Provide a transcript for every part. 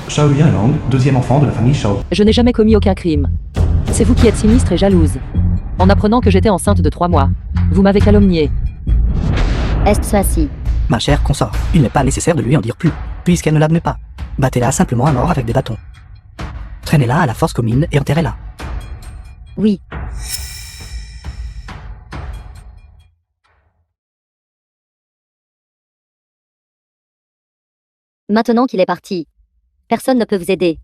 Shao Liang, deuxième enfant de la famille Shao. Je n'ai jamais commis aucun crime. C'est vous qui êtes sinistre et jalouse. En apprenant que j'étais enceinte de 3 mois, vous m'avez calomnié. Est-ce ainsi? Ma chère consort, il n'est pas nécessaire de lui en dire plus, puisqu'elle ne l'admet pas. Battez-la simplement à mort avec des bâtons. Traînez-la à la force commune et enterrez-la. Oui. Maintenant qu'il est parti, personne ne peut vous aider.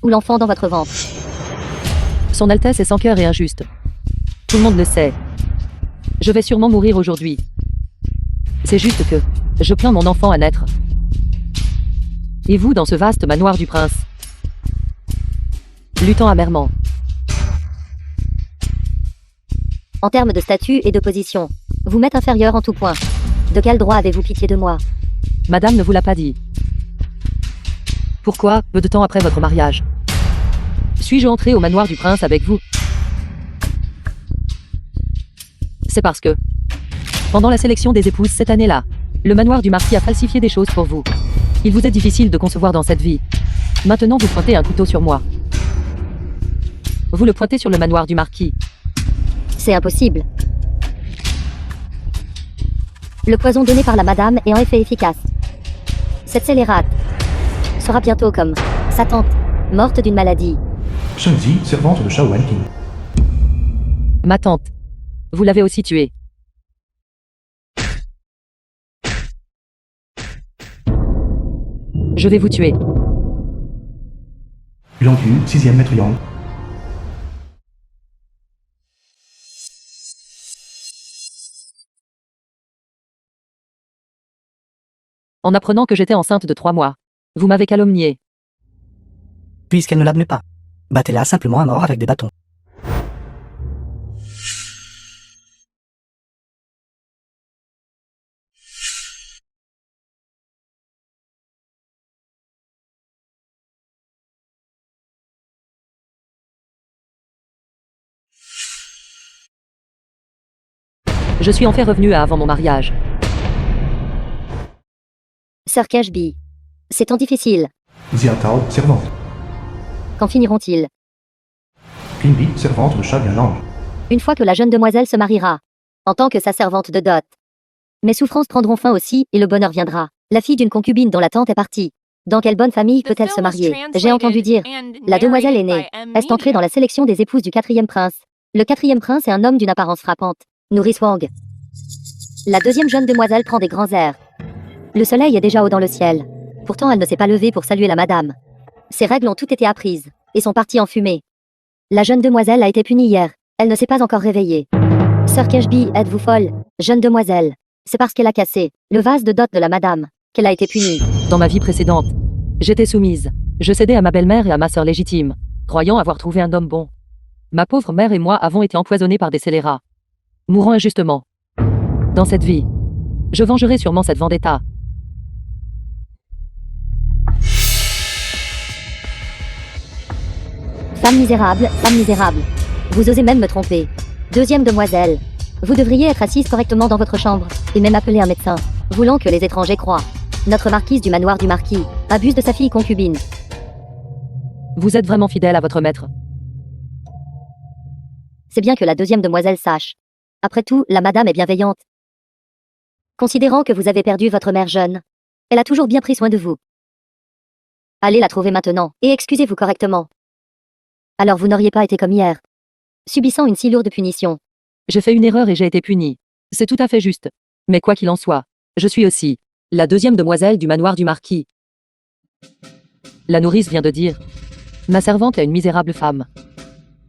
Ou l'enfant dans votre ventre. Son Altesse est sans cœur et injuste. Tout le monde le sait. Je vais sûrement mourir aujourd'hui. C'est juste que je plains mon enfant à naître. Et vous dans ce vaste manoir du prince, luttant amèrement. En termes de statut et de position, vous m'êtes inférieur en tout point. De quel droit avez-vous pitié de moi? Madame ne vous l'a pas dit. Pourquoi, peu de temps après votre mariage, suis-je entré au manoir du prince avec vous? C'est parce que, pendant la sélection des épouses cette année-là, le manoir du marquis a falsifié des choses pour vous. Il vous est difficile de concevoir dans cette vie. Maintenant vous pointez un couteau sur moi. Vous le pointez sur le manoir du marquis. C'est impossible. Le poison donné par la madame est en effet efficace. Cette scélérate sera bientôt comme sa tante, morte d'une maladie. Shunzi, servante de Shao Wenqing. Ma tante. Vous l'avez aussi tuée. Je vais vous tuer. Liang Yu, sixième maître Yang. En apprenant que j'étais enceinte de 3 mois, vous m'avez calomnié. Puisqu'elle ne l'admet pas. Battez-la simplement à mort avec des bâtons. Je suis en fait revenue à avant mon mariage. Sir Cashby. C'est tant difficile. Xia Tao, servante. Quand finiront-ils? Qinbi, servante de Sha Liang. Une fois que la jeune demoiselle se mariera, en tant que sa servante de dot. Mes souffrances prendront fin aussi et le bonheur viendra. La fille d'une concubine dont la tante est partie. Dans quelle bonne famille peut-elle se marier? J'ai entendu dire. La demoiselle aînée est entrée dans la sélection des épouses du 4e prince. Le 4e prince est un homme d'une apparence frappante. Nourrice Wang. La 2e jeune demoiselle prend des grands airs. Le soleil est déjà haut dans le ciel. Pourtant elle ne s'est pas levée pour saluer la madame. Ses règles ont toutes été apprises, et sont parties en fumée. La jeune demoiselle a été punie hier. Elle ne s'est pas encore réveillée. Sir Cashby, êtes-vous folle? Jeune demoiselle. C'est parce qu'elle a cassé le vase de dot de la madame qu'elle a été punie. Dans ma vie précédente, j'étais soumise. Je cédais à ma belle-mère et à ma sœur légitime, croyant avoir trouvé un homme bon. Ma pauvre mère et moi avons été empoisonnés par des scélérats, mourant injustement. Dans cette vie, je vengerai sûrement cette vendetta. Femme misérable, femme misérable. Vous osez même me tromper. 2e demoiselle. Vous devriez être assise correctement dans votre chambre, et même appeler un médecin, voulant que les étrangers croient. Notre marquise du manoir du marquis abuse de sa fille concubine. Vous êtes vraiment fidèle à votre maître. C'est bien que la 2e demoiselle sache. Après tout, la madame est bienveillante. Considérant que vous avez perdu votre mère jeune, elle a toujours bien pris soin de vous. Allez la trouver maintenant, et excusez-vous correctement. Alors vous n'auriez pas été comme hier, subissant une si lourde punition. J'ai fait une erreur et j'ai été punie. C'est tout à fait juste. Mais quoi qu'il en soit, je suis aussi la 2e demoiselle du manoir du marquis. La nourrice vient de dire. Ma servante est une misérable femme.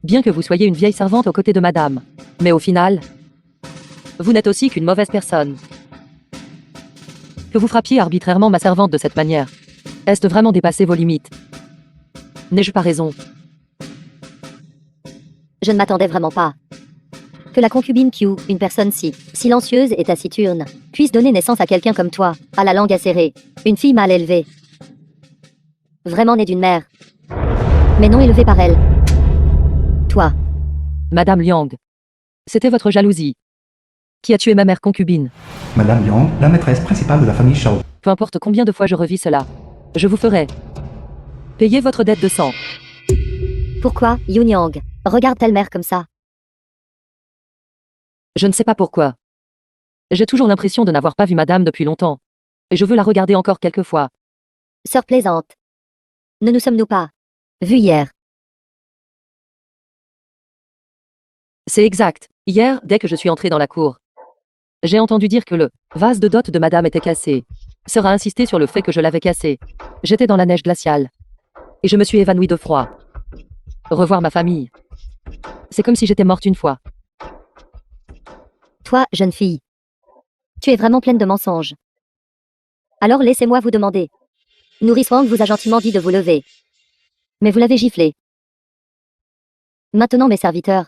Bien que vous soyez une vieille servante aux côtés de madame. Mais au final, vous n'êtes aussi qu'une mauvaise personne. Que vous frappiez arbitrairement ma servante de cette manière. Est-ce vraiment dépasser vos limites? N'ai-je pas raison? Je ne m'attendais vraiment pas. Que la concubine Q, une personne si silencieuse et taciturne, puisse donner naissance à quelqu'un comme toi, à la langue acérée, une fille mal élevée. Vraiment née d'une mère. Mais non élevée par elle. Toi. Madame Liang. C'était votre jalousie qui a tué ma mère concubine. Madame Liang, la maîtresse principale de la famille Shao. Peu importe combien de fois je revis cela, je vous ferai Payez votre dette de sang. Pourquoi, Yunyang? Regarde telle mère comme ça. Je ne sais pas pourquoi. J'ai toujours l'impression de n'avoir pas vu madame depuis longtemps. Et je veux la regarder encore quelques fois. Sœur plaisante. Ne nous sommes-nous pas vus hier? C'est exact. Hier, dès que je suis entrée dans la cour, j'ai entendu dire que le vase de dot de madame était cassé. Sœur a insisté sur le fait que je l'avais cassé. J'étais dans la neige glaciale. Et je me suis évanouie de froid. Revoir ma famille. C'est comme si j'étais morte une fois. Toi, jeune fille. Tu es vraiment pleine de mensonges. Alors laissez-moi vous demander. Nourrice Wang vous a gentiment dit de vous lever. Mais vous l'avez giflé. Maintenant mes serviteurs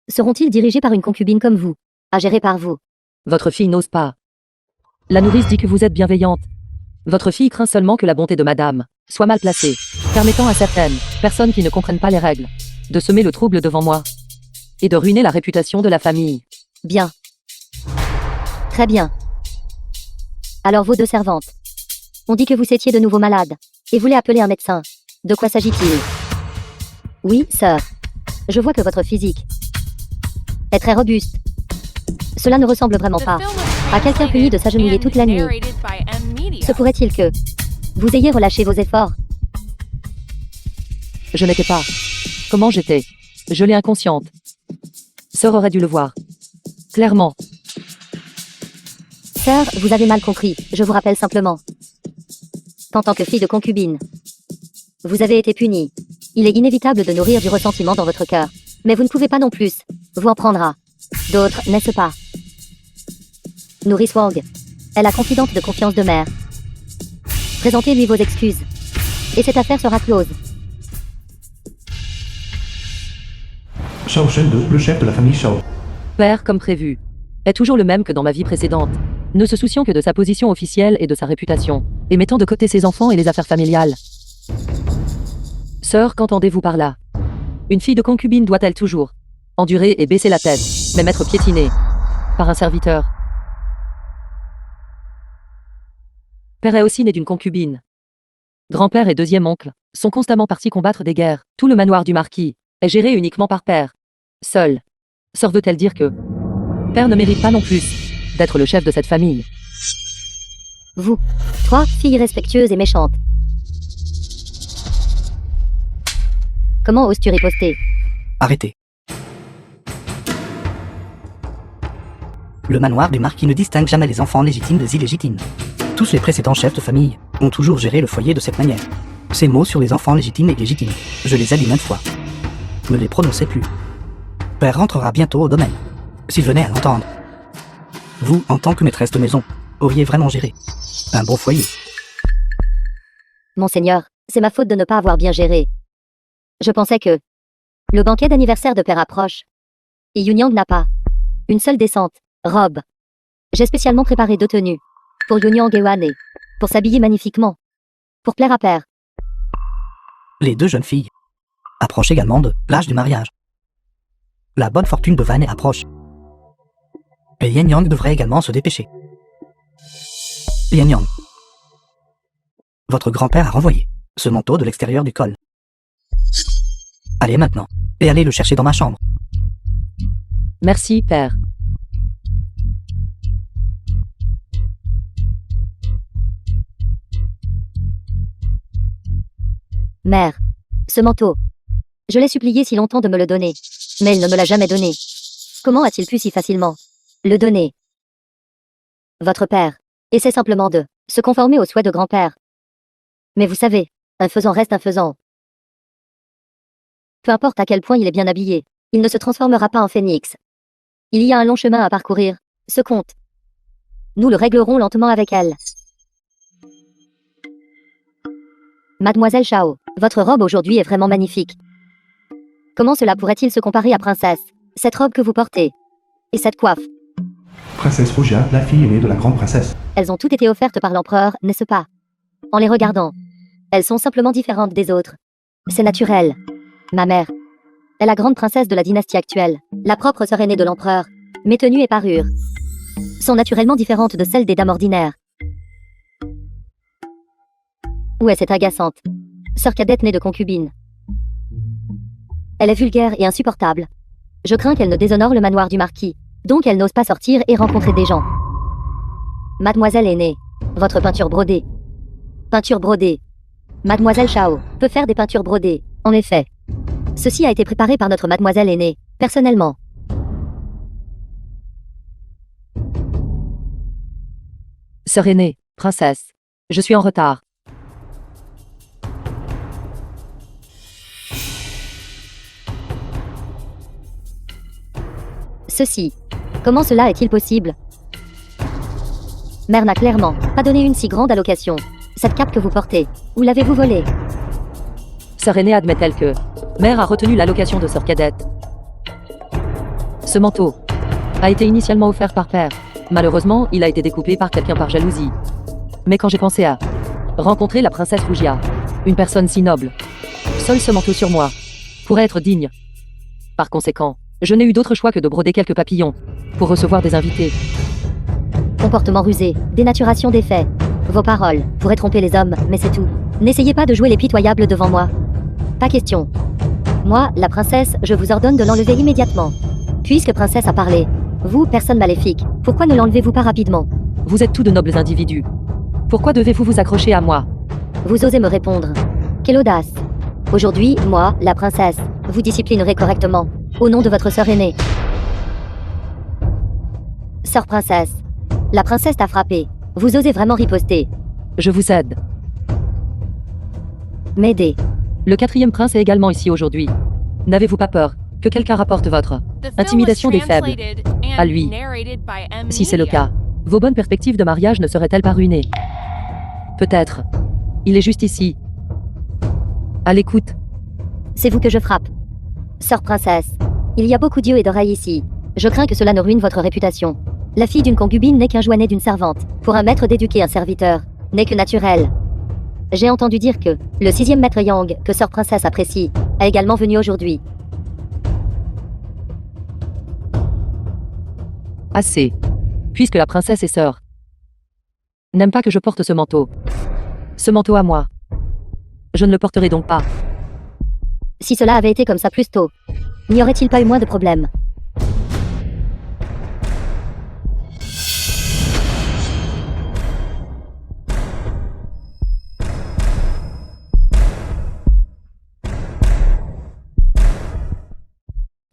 seront-ils dirigés par une concubine comme vous, à gérer par vous? Votre fille n'ose pas. La nourrice dit que vous êtes bienveillante. Votre fille craint seulement que la bonté de madame soit mal placée, permettant à certaines personnes qui ne comprennent pas les règles de semer le trouble devant moi et de ruiner la réputation de la famille. Bien. Très bien. Alors vos deux servantes. On dit que vous étiez de nouveau malade et voulez appeler un médecin. De quoi s'agit-il? Oui, sœur. Je vois que votre physique est très robuste. Cela ne ressemble vraiment pas à quelqu'un puni de s'agenouiller toute la nuit. Se pourrait-il que vous ayez relâché vos efforts? Je n'étais pas. Comment j'étais? Je l'ai inconsciente. Sœur aurait dû le voir. Clairement. Sœur, vous avez mal compris. Je vous rappelle simplement qu'en tant que fille de concubine, vous avez été punie. Il est inévitable de nourrir du ressentiment dans votre cœur. Mais vous ne pouvez pas non plus vous en prendre à d'autres, n'est-ce pas? Nourrice Wang est la confidente de confiance de mère. Présentez-lui vos excuses. Et cette affaire sera close. Shao Shen II, le chef de la famille Shao. Père, comme prévu, est toujours le même que dans ma vie précédente, ne se souciant que de sa position officielle et de sa réputation, et mettant de côté ses enfants et les affaires familiales. Sœur, qu'entendez-vous par là? Une fille de concubine doit-elle toujours endurer et baisser la tête, même être piétinée par un serviteur? Père est aussi né d'une concubine. Grand-père et deuxième oncle sont constamment partis combattre des guerres. Tout le manoir du marquis est géré uniquement par père. Seul. Sœur veut-elle dire que père ne mérite pas non plus d'être le chef de cette famille? Vous, toi, fille irrespectueuse et méchante. Comment oses-tu riposter? Arrêtez. Le manoir du marquis ne distingue jamais les enfants légitimes des illégitimes. Tous les précédents chefs de famille ont toujours géré le foyer de cette manière. Ces mots sur les enfants légitimes et illégitimes, je les ai dit maintes fois. Ne les prononcez plus. Père rentrera bientôt au domaine. S'il venait à l'entendre. Vous, en tant que maîtresse de maison, auriez vraiment géré un bon foyer. Monseigneur, c'est ma faute de ne pas avoir bien géré. Je pensais que le banquet d'anniversaire de père approche. Et Yunyang n'a pas une seule décente robe. J'ai spécialement préparé 2 tenues pour Yunyang et Wane, pour s'habiller magnifiquement, pour plaire à père. Les 2 jeunes filles approchent également de l'âge du mariage. La bonne fortune de Wane approche. Et Yen Yang devrait également se dépêcher. Yen Yang. Votre grand-père a renvoyé ce manteau de l'extérieur du col. Allez maintenant, et allez le chercher dans ma chambre. Merci, père. Mère, ce manteau. Je l'ai supplié si longtemps de me le donner, mais il ne me l'a jamais donné. Comment a-t-il pu si facilement le donner? Votre père essaie simplement de se conformer aux souhaits de grand-père. Mais vous savez, un faisant reste un faisant. Peu importe à quel point il est bien habillé, il ne se transformera pas en phénix. Il y a un long chemin à parcourir, ce compte. Nous le réglerons lentement avec elle. Mademoiselle Shao, votre robe aujourd'hui est vraiment magnifique. Comment cela pourrait-il se comparer à princesse? Cette robe que vous portez. Et cette coiffe. Princesse Rougia, la fille aînée de la grande princesse. Elles ont toutes été offertes par l'empereur, n'est-ce pas? En les regardant, elles sont simplement différentes des autres. C'est naturel. Ma mère est la grande princesse de la dynastie actuelle, la propre sœur aînée de l'empereur. Mes tenues et parures sont naturellement différentes de celles des dames ordinaires. Ouais, c'est agaçante. Sœur cadette née de concubine. Elle est vulgaire et insupportable. Je crains qu'elle ne déshonore le manoir du marquis. Donc elle n'ose pas sortir et rencontrer des gens. Mademoiselle aînée. Votre peinture brodée. Peinture brodée. Mademoiselle Chao peut faire des peintures brodées, en effet. Ceci a été préparé par notre mademoiselle aînée, personnellement. Sœur aînée, princesse. Je suis en retard. Ceci. Comment cela est-il possible? Mère n'a clairement pas donné une si grande allocation. Cette cape que vous portez, où l'avez-vous volée? Sœur aînée admet-elle que mère a retenu l'allocation de sœur cadette. Ce manteau a été initialement offert par père. Malheureusement, il a été découpé par quelqu'un par jalousie. Mais quand j'ai pensé à rencontrer la princesse Rougia, une personne si noble, seul ce manteau sur moi pourrait être digne. Par conséquent, je n'ai eu d'autre choix que de broder quelques papillons pour recevoir des invités. Comportement rusé, dénaturation des faits. Vos paroles pourraient tromper les hommes, mais c'est tout. N'essayez pas de jouer les pitoyables devant moi. Pas question. Moi, la princesse, je vous ordonne de l'enlever immédiatement. Puisque princesse a parlé. Vous, personne maléfique, pourquoi ne l'enlevez-vous pas rapidement? Vous êtes tous de nobles individus. Pourquoi devez-vous vous accrocher à moi? Vous osez me répondre. Quelle audace. Aujourd'hui, moi, la princesse, vous disciplinerai correctement. Au nom de votre sœur aînée. Sœur princesse. La princesse t'a frappé. Vous osez vraiment riposter. Je vous aide. M'aider. Le 4e prince est également ici aujourd'hui. N'avez-vous pas peur que quelqu'un rapporte votre intimidation des faibles à lui? Si c'est le cas, vos bonnes perspectives de mariage ne seraient-elles pas ruinées? Peut-être. Il est juste ici. À l'écoute. C'est vous que je frappe. Sœur princesse. Il y a beaucoup d'yeux et d'oreilles ici. Je crains que cela ne ruine votre réputation. La fille d'une concubine n'est qu'un jouet né d'une servante. Pour un maître d'éduquer un serviteur, n'est que naturel. J'ai entendu dire que le 6e maître Yang, que sœur princesse apprécie, est également venu aujourd'hui. Assez. Puisque la princesse et sœur n'aime pas que je porte ce manteau. Ce manteau à moi. Je ne le porterai donc pas. Si cela avait été comme ça plus tôt, n'y aurait-il pas eu moins de problèmes?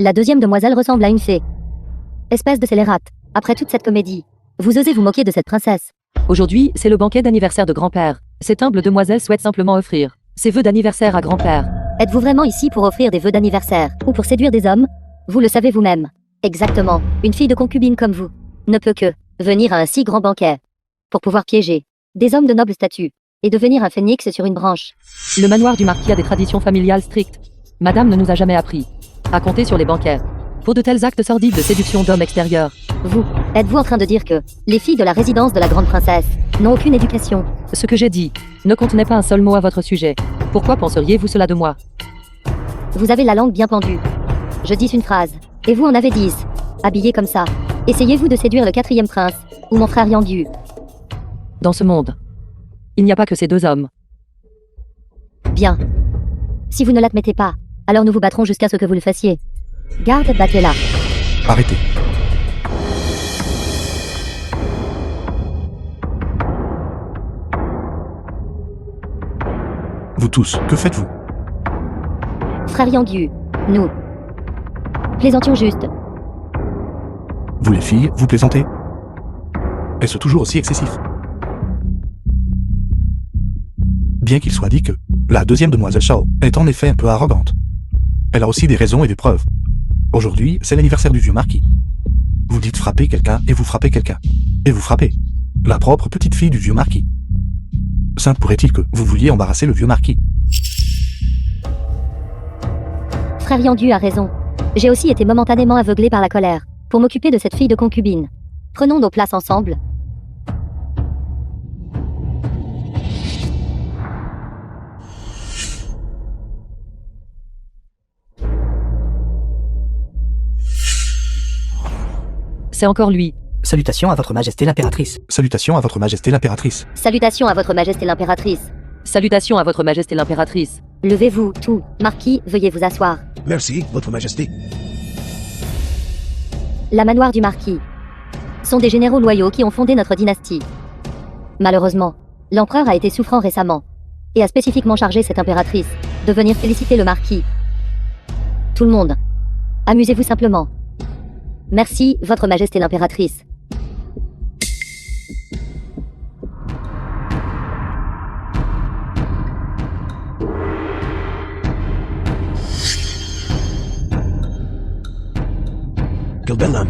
La 2e demoiselle ressemble à une fée. Espèce de scélérate. Après toute cette comédie, vous osez vous moquer de cette princesse. Aujourd'hui, c'est le banquet d'anniversaire de grand-père. Cette humble demoiselle souhaite simplement offrir ses vœux d'anniversaire à grand-père. Êtes-vous vraiment ici pour offrir des vœux d'anniversaire, ou pour séduire des hommes? Vous le savez vous-même. Exactement. Une fille de concubine comme vous ne peut que venir à un si grand banquet pour pouvoir piéger des hommes de noble statut et devenir un phénix sur une branche. Le manoir du marquis a des traditions familiales strictes. Madame ne nous a jamais appris à compter sur les banquets pour de tels actes sordides de séduction d'hommes extérieurs. Vous, êtes-vous en train de dire que les filles de la résidence de la grande princesse n'ont aucune éducation? Ce que j'ai dit ne contenait pas un seul mot à votre sujet. Pourquoi penseriez-vous cela de moi? Vous avez la langue bien pendue. Je dis une phrase, et vous en avez 10. Habillé comme ça, essayez-vous de séduire le 4e prince, ou mon frère Yang Yu? Dans ce monde, il n'y a pas que ces 2 hommes. Bien. Si vous ne l'admettez pas, alors nous vous battrons jusqu'à ce que vous le fassiez. Garde, battez-la. Arrêtez. Vous tous, que faites-vous? Frère Yang Yu, nous plaisantions juste. Vous les filles, vous plaisantez? Est-ce toujours aussi excessif? Bien qu'il soit dit que la 2e demoiselle Chao est en effet un peu arrogante. Elle a aussi des raisons et des preuves. Aujourd'hui, c'est l'anniversaire du vieux marquis. Vous dites frapper quelqu'un et vous frappez quelqu'un. Et vous frappez la propre petite fille du vieux marquis. Sainte pourrait-il que vous vouliez embarrasser le vieux marquis? Frère Yang Yu a raison. J'ai aussi été momentanément aveuglé par la colère, pour m'occuper de cette fille de concubine. Prenons nos places ensemble. C'est encore lui. Salutations à votre majesté l'impératrice. Salutations à votre majesté l'impératrice. Salutations à votre majesté l'impératrice. Salutations à votre majesté l'impératrice. Levez-vous, tout. Marquis, veuillez vous asseoir. Merci, votre majesté. La manoir du marquis sont des généraux loyaux qui ont fondé notre dynastie. Malheureusement, l'empereur a été souffrant récemment et a spécifiquement chargé cette impératrice de venir féliciter le marquis. Tout le monde, amusez-vous simplement. Merci, votre majesté l'impératrice. Quel bel homme.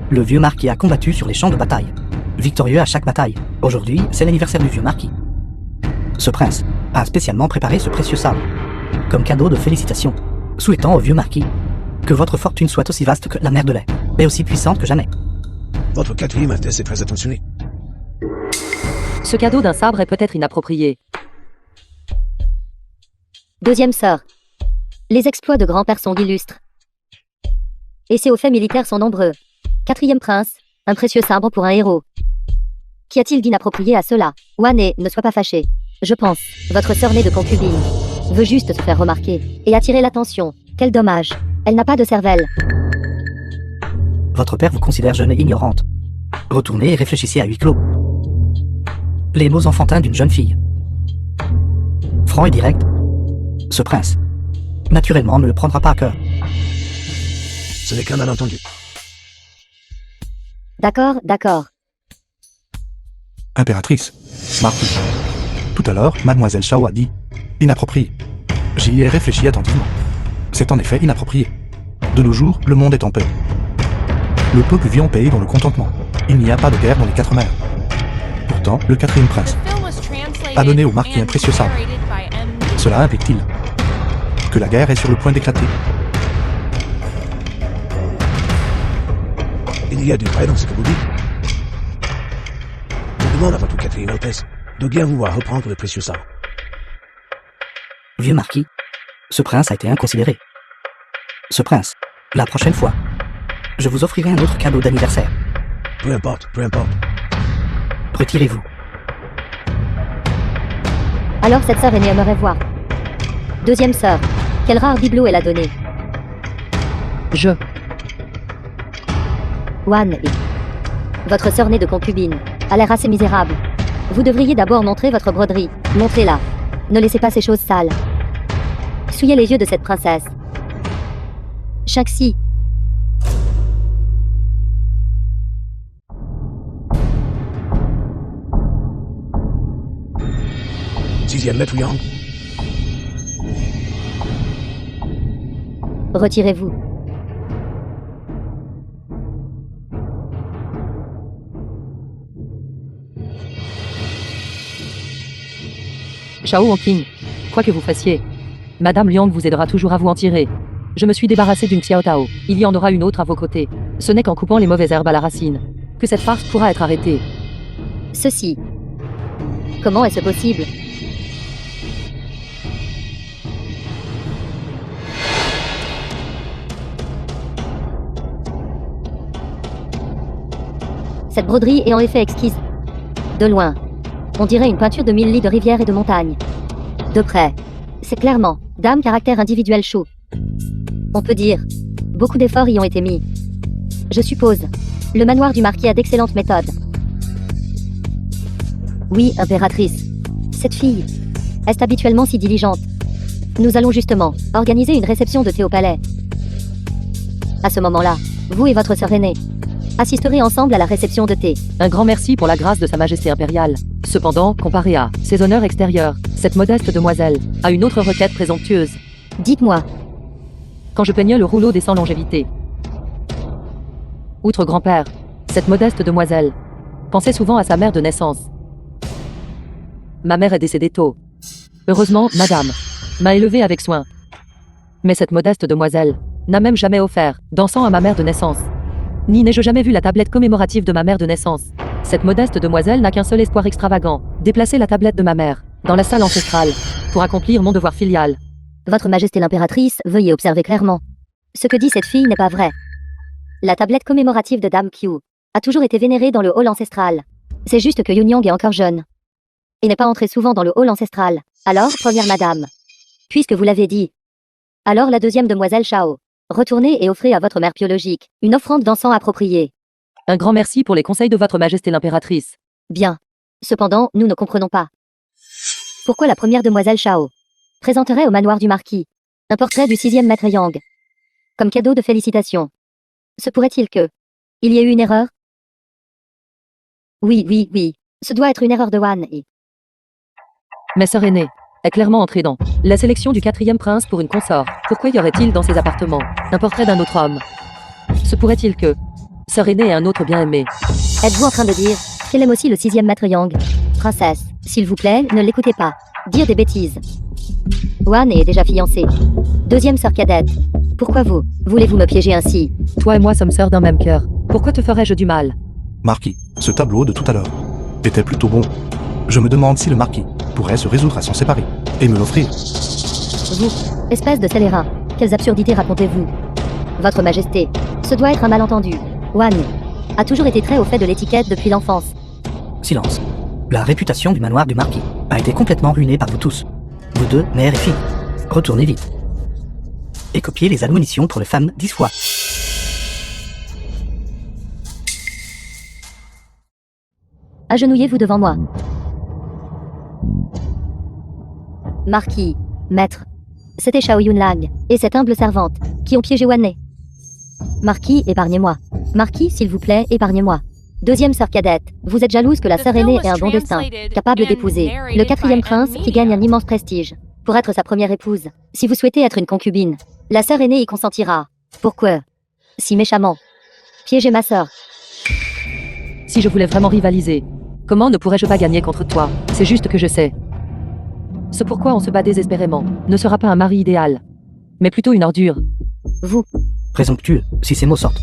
Le vieux marquis a combattu sur les champs de bataille, victorieux à chaque bataille. Aujourd'hui, c'est l'anniversaire du vieux marquis. Ce prince a spécialement préparé ce précieux sabre, comme cadeau de félicitations, souhaitant au vieux marquis que votre fortune soit aussi vaste que la mer de lait, et aussi puissante que jamais. Votre quatrième altesse est très attentionnée. Ce cadeau d'un sabre est peut-être inapproprié. Deuxième sœur. Les exploits de grand-père sont illustres. Et ses hauts faits militaires sont nombreux. Quatrième prince, un précieux sabre pour un héros. Qu'y a-t-il d'inapproprié à cela? Wane, ne sois pas fâché. Je pense, votre sœur née de concubine veut juste se faire remarquer et attirer l'attention. Quel dommage. Elle n'a pas de cervelle. Votre père vous considère jeune et ignorante. Retournez et réfléchissez à huis clos. Les mots enfantins d'une jeune fille. Franc et direct, ce prince, naturellement, ne le prendra pas à cœur. Ce n'est qu'un malentendu. D'accord, d'accord. Impératrice. Marquis. Tout à l'heure, mademoiselle Shao a dit inapproprié. J'y ai réfléchi attentivement. C'est en effet inapproprié. De nos jours, le monde est en paix. Le peuple vit en paix dans le contentement. Il n'y a pas de guerre dans les 4 mers. Pourtant, le quatrième prince a donné au marquis un précieux sabre. Cela implique-t-il que la guerre est sur le point d'éclater? Il y a du vrai dans ce que vous dites. Je demande à votre quatrième altesse de bien vouloir reprendre le précieux sabre. Vieux marquis, ce prince a été inconsidéré. Ce prince, la prochaine fois, je vous offrirai un autre cadeau d'anniversaire. Peu importe, peu importe. Retirez-vous. Alors cette sœur aînée aimerait voir. Deuxième sœur, quel rare bibelot elle a donné. Wan, votre sœur née de concubine a l'air assez misérable. Vous devriez d'abord montrer votre broderie. Montrez-la. Ne laissez pas ces choses sales. Souillez les yeux de cette princesse. Shaxi. Sixième maître Yang. Retirez-vous. Shao Hongqing, quoi que vous fassiez, Madame Liang vous aidera toujours à vous en tirer. Je me suis débarrassé d'une Xiao Tao. Il y en aura une autre à vos côtés. Ce n'est qu'en coupant les mauvaises herbes à la racine que cette farce pourra être arrêtée. Ceci. Comment est-ce possible? Cette broderie est en effet exquise. De loin, on dirait une peinture de 1000 lits de rivières et de montagnes. De près, c'est clairement Dame caractère individuel chaud. On peut dire, beaucoup d'efforts y ont été mis. Je suppose, le manoir du marquis a d'excellentes méthodes. Oui, impératrice. Cette fille est habituellement si diligente. Nous allons justement organiser une réception de thé au palais. À ce moment-là, vous et votre sœur aînée assisterez ensemble à la réception de thé. Un grand merci pour la grâce de Sa Majesté impériale. Cependant, comparé à ses honneurs extérieurs, cette modeste demoiselle a une autre requête présomptueuse. Dites-moi, Quand je peignais le rouleau des 100 longévités. Outre grand-père, cette modeste demoiselle pensait souvent à sa mère de naissance. Ma mère est décédée tôt. Heureusement, madame m'a élevée avec soin. Mais cette modeste demoiselle n'a même jamais offert d'encens à ma mère de naissance. Ni n'ai-je jamais vu la tablette commémorative de ma mère de naissance. Cette modeste demoiselle n'a qu'un seul espoir extravagant, déplacer la tablette de ma mère dans la salle ancestrale pour accomplir mon devoir filial. votre majesté l'impératrice, veuillez observer clairement. Ce que dit cette fille n'est pas vrai. La tablette commémorative de Dame Qiu a toujours été vénérée dans le hall ancestral. C'est juste que Yunyang est encore jeune. et n'est pas entrée souvent dans le hall ancestral. Alors, première madame. Puisque vous l'avez dit. Alors la deuxième demoiselle Shao. Retournez et offrez à votre mère biologique une offrande d'encens appropriée. Un grand merci pour les conseils de votre majesté l'impératrice. Bien. Cependant, nous ne comprenons pas. Pourquoi la première demoiselle Shao présenterait au manoir du marquis un portrait du 6e maître Yang comme cadeau de félicitations? Se pourrait-il que il y ait eu une erreur? Oui. Ce doit être une erreur de Wan et... Ma sœur aînée est clairement entrée dans la sélection du 4e prince pour une consort. Pourquoi y aurait-il dans ses appartements un portrait d'un autre homme? Se pourrait-il que sœur aînée ait un autre bien-aimé? Êtes-vous en train de dire qu'elle aime aussi le 6e maître Yang? Princesse, s'il vous plaît, ne l'écoutez pas. Dire des bêtises. Wan est déjà fiancée. Deuxième sœur cadette. Pourquoi voulez-vous me piéger ainsi? Toi et moi sommes sœurs d'un même cœur. Pourquoi te ferais-je du mal? Marquis, ce tableau de tout à l'heure était plutôt bon. Je me demande si le marquis pourrait se résoudre à s'en séparer et me l'offrir. Vous, espèce de scélérat, quelles absurdités racontez-vous? Votre Majesté, ce doit être un malentendu. Wan a toujours été très au fait de l'étiquette depuis l'enfance. Silence. La réputation du manoir du marquis a été complètement ruinée par vous tous. Vous deux, mère et fille. Retournez vite. Et copiez les admonitions pour les femmes 10 fois. Agenouillez-vous devant moi. Marquis, maître, c'était Shao Yunlang et cette humble servante qui ont piégé Wan. Marquis, épargnez-moi. Marquis, s'il vous plaît, épargnez-moi. Deuxième sœur cadette, vous êtes jalouse que la sœur aînée ait un bon destin, capable d'épouser le 4e prince qui gagne un immense prestige pour être sa première épouse. Si vous souhaitez être une concubine, la sœur aînée y consentira. Pourquoi si méchamment piéger ma sœur? Si je voulais vraiment rivaliser, comment ne pourrais-je pas gagner contre toi? C'est juste que je sais. Ce pourquoi on se bat désespérément ne sera pas un mari idéal, mais plutôt une ordure. Vous, Présomptueux, si ces mots sortent.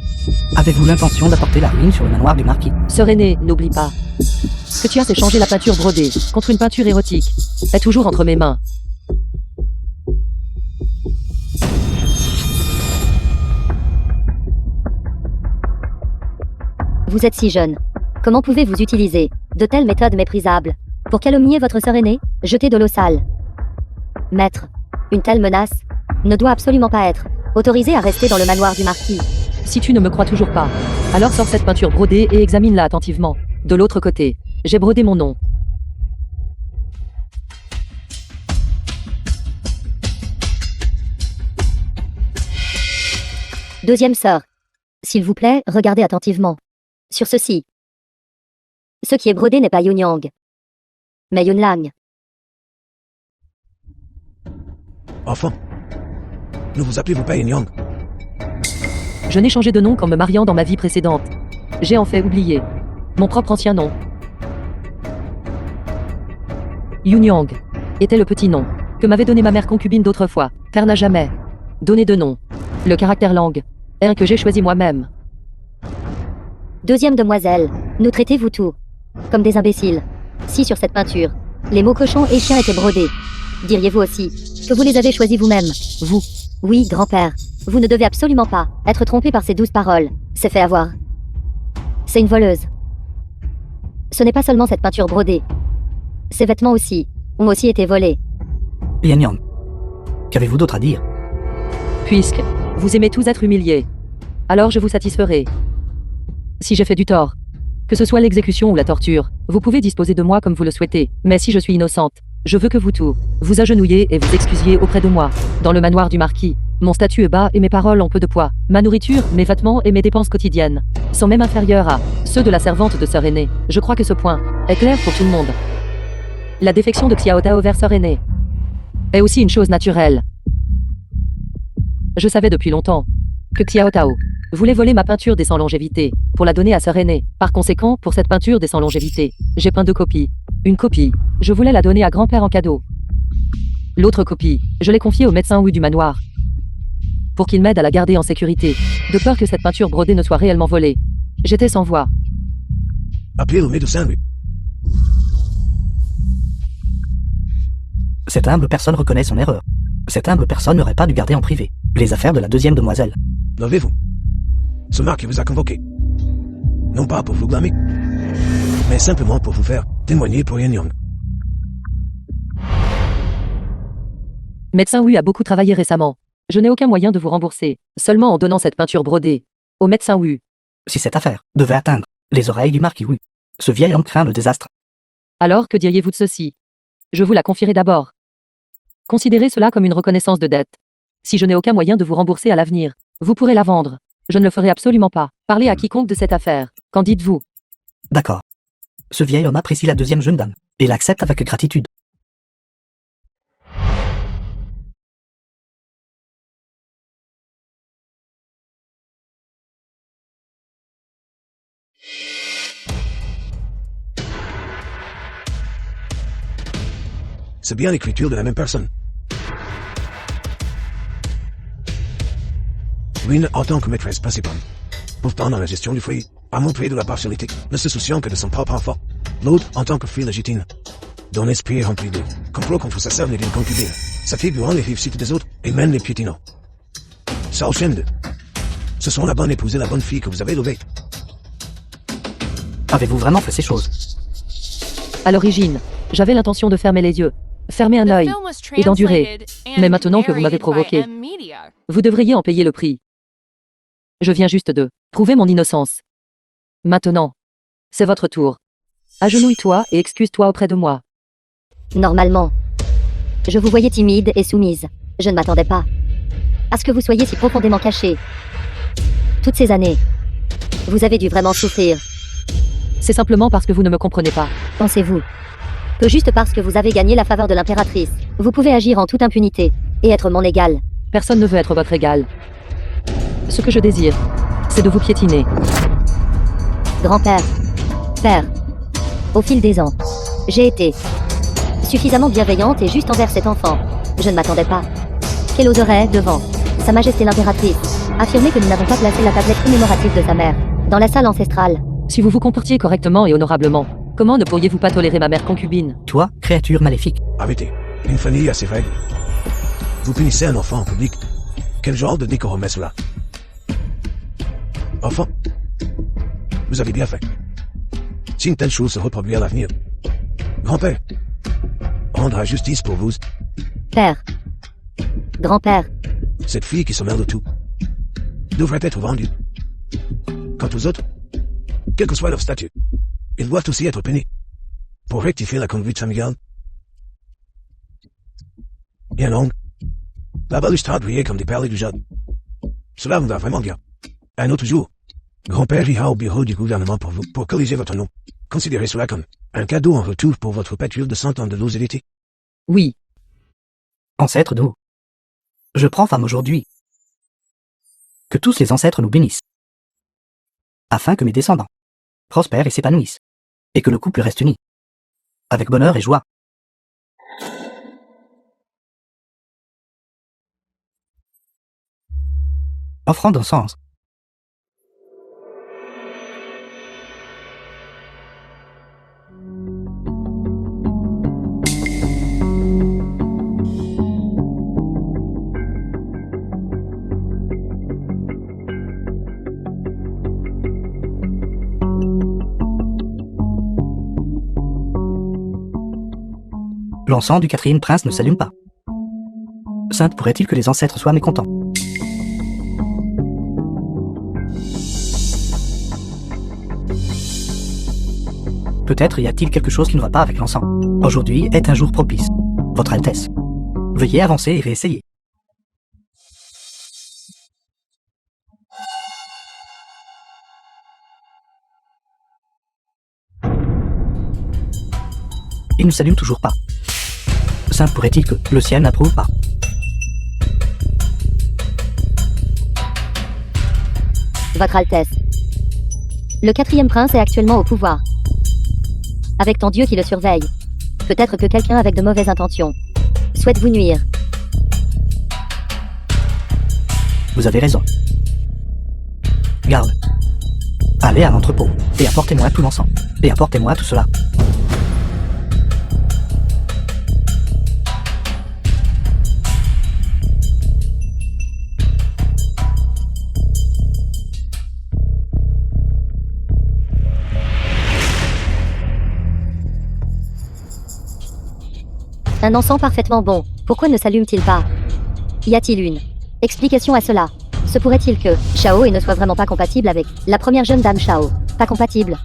Avez-vous l'intention d'apporter la ruine sur le manoir du marquis? Sœur aînée, n'oublie pas. Ce que tu as fait changer la peinture brodée contre une peinture érotique est toujours entre mes mains. vous êtes si jeune. Comment pouvez-vous utiliser de telles méthodes méprisables pour calomnier votre sœur aînée? Jeter de l'eau sale. Maître, une telle menace ne doit absolument pas être autorisée à rester dans le manoir du marquis. Si tu ne me crois toujours pas, alors sors cette peinture brodée et examine-la attentivement. De l'autre côté, j'ai brodé mon nom. Deuxième sœur. S'il vous plaît, regardez attentivement. Sur ceci. Ce qui est brodé n'est pas Yunyang, mais Yunlang. Enfant, ne vous appelez-vous pas Yunyang? Je n'ai changé de nom qu'en me mariant dans ma vie précédente. J'ai en fait oublié mon propre ancien nom. Yunyang était le petit nom que m'avait donné ma mère concubine d'autrefois. Père n'a jamais donné de nom. Le caractère Lang est un que j'ai choisi moi-même. Deuxième demoiselle, nous traitez-vous tous comme des imbéciles. Si sur cette peinture, les mots cochon et chien étaient brodés, diriez-vous aussi que vous les avez choisis vous-même? Vous? Oui, grand-père. Vous ne devez absolument pas être trompé par ces douces paroles. C'est fait avoir. C'est une voleuse. Ce n'est pas seulement cette peinture brodée. Ces vêtements aussi ont aussi été volés. Yan Yang, qu'avez-vous d'autre à dire? Puisque vous aimez tous être humiliés, alors je vous satisferai. Si j'ai fait du tort, que ce soit l'exécution ou la torture, vous pouvez disposer de moi comme vous le souhaitez. Mais si je suis innocente, je veux que vous tous vous agenouilliez et vous excusiez auprès de moi. Dans le manoir du marquis, mon statut est bas et mes paroles ont peu de poids. Ma nourriture, mes vêtements et mes dépenses quotidiennes sont même inférieurs à ceux de la servante de sœur aînée. Je crois que ce point est clair pour tout le monde. La défection de Xiao Tao vers sœur aînée est aussi une chose naturelle. Je savais depuis longtemps que Xiao Tao voulait voler ma peinture des 100 longévité pour la donner à sœur aînée. Par conséquent, pour cette peinture des 100 longévité, j'ai peint 2 copies. Une copie, je voulais la donner à grand-père en cadeau. L'autre copie, je l'ai confiée au médecin Wu du manoir pour qu'il m'aide à la garder en sécurité, de peur que cette peinture brodée ne soit réellement volée. J'étais sans voix. Appelez le médecin, lui. Cette humble personne reconnaît son erreur. Cette humble personne n'aurait pas dû garder en privé les affaires de la deuxième demoiselle. Levez-vous. Ce marquis vous a convoqué. Non pas pour vous blâmer, mais simplement pour vous faire témoigner pour Yunyang. Médecin Wu a beaucoup travaillé récemment. Je n'ai aucun moyen de vous rembourser, seulement en donnant cette peinture brodée. Au médecin Wu. Si cette affaire devait atteindre les oreilles du marquis Wu, ce vieil homme craint le désastre. Alors que diriez-vous de ceci? Je vous la confierai d'abord. Considérez cela comme une reconnaissance de dette. Si je n'ai aucun moyen de vous rembourser à l'avenir, vous pourrez la vendre. Je ne le ferai absolument pas. Parlez à quiconque de cette affaire. Qu'en dites-vous? D'accord. Ce vieil homme apprécie la deuxième jeune dame, et l'accepte avec gratitude. C'est bien l'écriture de la même personne. L'une, en tant que maîtresse principale, pourtant dans la gestion du foyer, a montré de la partialité, ne se souciant que de son propre enfant. L'autre, en tant que fille légitime, dont l'esprit est rempli de complot contre sa sœur et d'une concubine, s'affigurant les réussites des autres et même les piétinant. Sao Shen, ce sont la bonne épouse et la bonne fille que vous avez élevées. Avez-vous vraiment fait ces choses? À l'origine, j'avais l'intention de fermer les yeux, fermer un œil, et d'endurer. Mais maintenant que vous m'avez provoqué, vous devriez en payer le prix. Je viens juste de prouver mon innocence. Maintenant, c'est votre tour. Agenouille-toi et excuse-toi auprès de moi. Normalement. Je vous voyais timide et soumise. Je ne m'attendais pas à ce que vous soyez si profondément caché. Toutes ces années, vous avez dû vraiment souffrir. C'est simplement parce que vous ne me comprenez pas. Pensez-vous que juste parce que vous avez gagné la faveur de l'impératrice, vous pouvez agir en toute impunité et être mon égal? Personne ne veut être votre égal. Ce que je désire, c'est de vous piétiner. Grand-père, père, au fil des ans, j'ai été suffisamment bienveillante et juste envers cet enfant. Je ne m'attendais pas qu'elle oserait, devant Sa Majesté l'impératrice, affirmer que nous n'avons pas placé la tablette commémorative de sa mère dans la salle ancestrale. Si vous vous comportiez correctement et honorablement, comment ne pourriez-vous pas tolérer ma mère concubine? Toi, créature maléfique. Arrêtez. Une famille a ses règles. Vous punissez un enfant en public. Quel genre de décorum est cela? Enfant, vous avez bien fait. Si une telle chose se reproduit à l'avenir, grand-père rendra justice pour vous. Père, grand-père, Cette fille qui se mêle de tout devrait être vendue. Quant aux autres, quel que soit leur statut, ils doivent aussi être punis pour rectifier la conduite familiale. Bien longue, la balustrade brillait comme des perles du jade. Cela vous va vraiment bien. Un autre jour, grand-père ira au bureau du gouvernement pour vous, pour corriger votre nom. Considérez cela comme un cadeau en retour pour votre pétule de 100 ans de longévité. Oui, Ancêtre d'eau. Je prends femme aujourd'hui. Que tous les ancêtres nous bénissent. Afin que mes descendants prospèrent et s'épanouissent. Et que le couple reste uni. Avec bonheur et joie. Offrande d'encens. L'encens du quatrième prince ne s'allume pas. Sainte pourrait-il que les ancêtres soient mécontents? Peut-être y a-t-il quelque chose qui ne va pas avec l'encens. Aujourd'hui est un jour propice. Votre Altesse. Veuillez avancer et réessayer. Il ne s'allume toujours pas. Sainte pourrait-il que le ciel n'approuve pas? Votre Altesse. Le quatrième prince est actuellement au pouvoir. Avec ton Dieu qui le surveille. Peut-être que quelqu'un avec de mauvaises intentions souhaite vous nuire. Vous avez raison. Garde. Allez à l'entrepôt, et apportez-moi tout l'encens. Et apportez-moi tout cela. Un encens parfaitement bon, Pourquoi ne s'allume-t-il pas? Y a-t-il une explication à cela? Se pourrait-il que Shao et ne soit vraiment pas compatible avec la première jeune dame Shao? Pas compatible.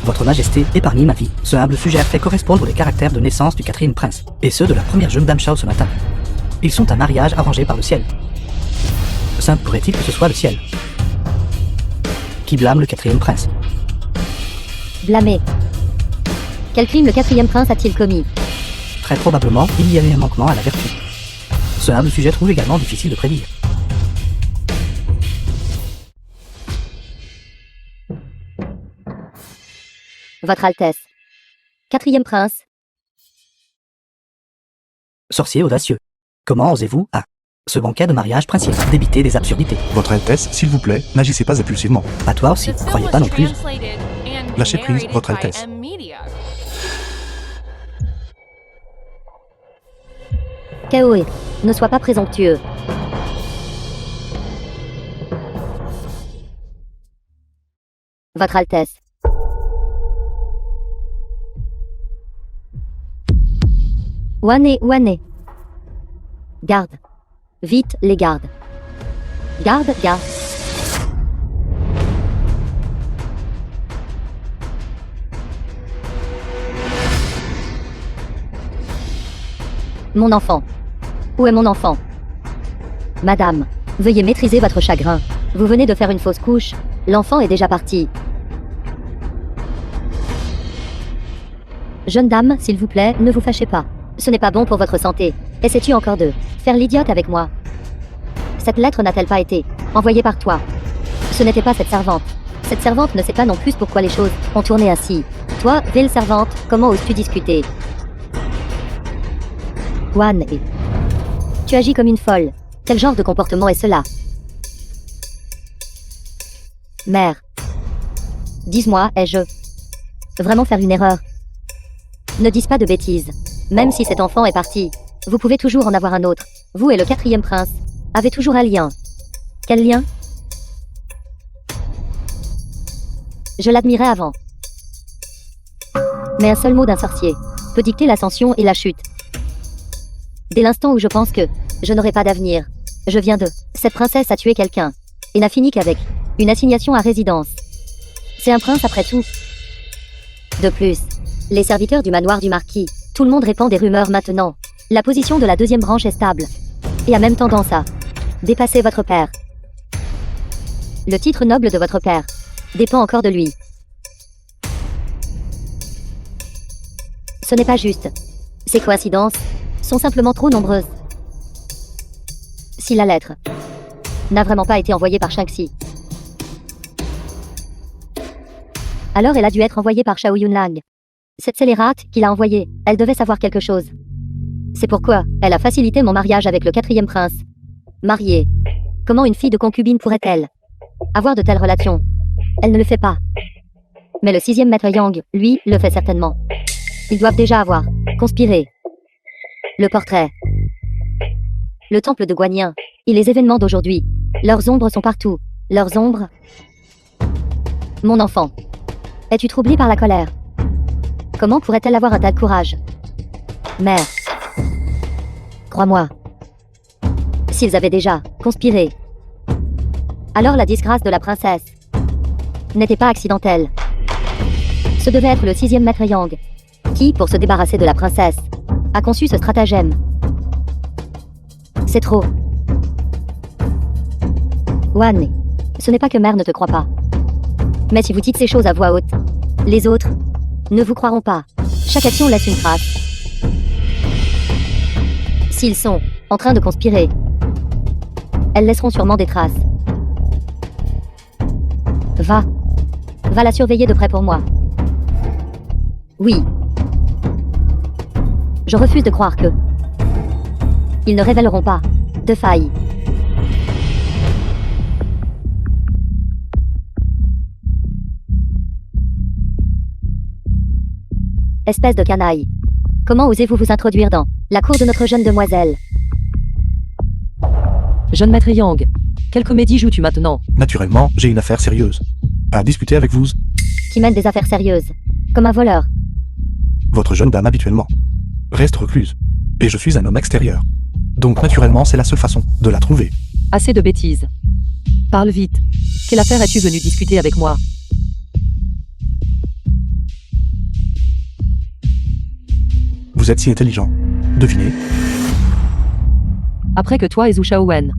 Votre Majesté, épargnez ma vie. Ce humble sujet a fait correspondre les caractères de naissance du 4e prince, et ceux de la première jeune dame Shao ce matin. Ils sont un mariage arrangé par le ciel. Simple pourrait-il que ce soit le ciel qui blâme le 4e prince? Blâmé. Quel crime le 4e prince a-t-il commis? Très probablement, il y a eu un manquement à la vertu. Ce humble sujet trouve également difficile de prédire. Votre Altesse. 4e prince. Sorcier audacieux. Comment osez-vous, à ce banquet de mariage princier, débiter des absurdités? Votre Altesse, s'il vous plaît, n'agissez pas impulsivement. Pas toi aussi, croyez pas non plus. Lâchez prise, Votre Altesse. Kaoe, ne sois pas présomptueux. Votre Altesse. Wane. Garde. Vite, les gardes. Garde. Mon enfant. Où est mon enfant? Madame, veuillez maîtriser votre chagrin. Vous venez de faire une fausse couche. L'enfant est déjà parti. Jeune dame, s'il vous plaît, ne vous fâchez pas. Ce n'est pas bon pour votre santé. Essaies-tu encore de faire l'idiote avec moi? Cette lettre n'a-t-elle pas été envoyée par toi? Ce n'était pas cette servante. Cette servante ne sait pas non plus pourquoi les choses ont tourné ainsi. Toi, vile servante, comment oses-tu discuter? Wan, tu agis comme une folle. Quel genre de comportement est cela? Mère. Dis-moi, ai-je vraiment faire une erreur? Ne dis pas de bêtises. Même si cet enfant est parti, vous pouvez toujours en avoir un autre. Vous et le 4e prince avez toujours un lien. Quel lien? Je l'admirais avant. Mais un seul mot d'un sorcier peut dicter l'ascension et la chute. Dès l'instant où je pense que je n'aurai pas d'avenir, je viens de... Cette princesse a tué quelqu'un et n'a fini qu'avec une assignation à résidence. C'est un prince après tout. De plus, les serviteurs du manoir du marquis, tout le monde répand des rumeurs maintenant. La position de la 2e branche est stable et a même tendance à dépasser votre père. Le titre noble de votre père dépend encore de lui. Ce n'est pas juste. Ces coïncidences sont simplement trop nombreuses. Si la lettre n'a vraiment pas été envoyée par Shang-Chi, alors elle a dû être envoyée par Shao Yunlang. Cette scélérate qui l'a envoyée, elle devait savoir quelque chose. C'est pourquoi elle a facilité mon mariage avec le 4e prince. Mariée. Comment une fille de concubine pourrait-elle avoir de telles relations? Elle ne le fait pas. Mais le 6e maître Yang, lui, le fait certainement. Ils doivent déjà avoir conspiré. Le portrait. Le temple de Guanyin. Et les événements d'aujourd'hui. Leurs ombres sont partout. Leurs ombres. Mon enfant. Es-tu troublé par la colère? Comment pourrait-elle avoir un tel courage? Mère. Crois-moi. S'ils avaient déjà conspiré, alors la disgrâce de la princesse n'était pas accidentelle. Ce devait être le 6e maître Yang, qui, pour se débarrasser de la princesse, a conçu ce stratagème. C'est trop. Wan, ce n'est pas que mère ne te croit pas. Mais si vous dites ces choses à voix haute, les autres ne vous croiront pas. Chaque action laisse une trace. S'ils sont en train de conspirer, elles laisseront sûrement des traces. Va la surveiller de près pour moi. Oui. Je refuse de croire que ils ne révéleront pas de faille. Espèce de canaille. Comment osez-vous vous introduire dans la cour de notre jeune demoiselle? Jeune maître Yang, quelle comédie joues-tu maintenant? Naturellement, j'ai une affaire sérieuse à discuter avec vous. Qui mène des affaires sérieuses. Comme un voleur. Votre jeune dame habituellement reste recluse. Et je suis un homme extérieur. Donc naturellement, c'est la seule façon de la trouver. Assez de bêtises. Parle vite. Quelle affaire es-tu venu discuter avec moi? Vous êtes si intelligent. Devinez. Après que toi et Zhu Shaowen,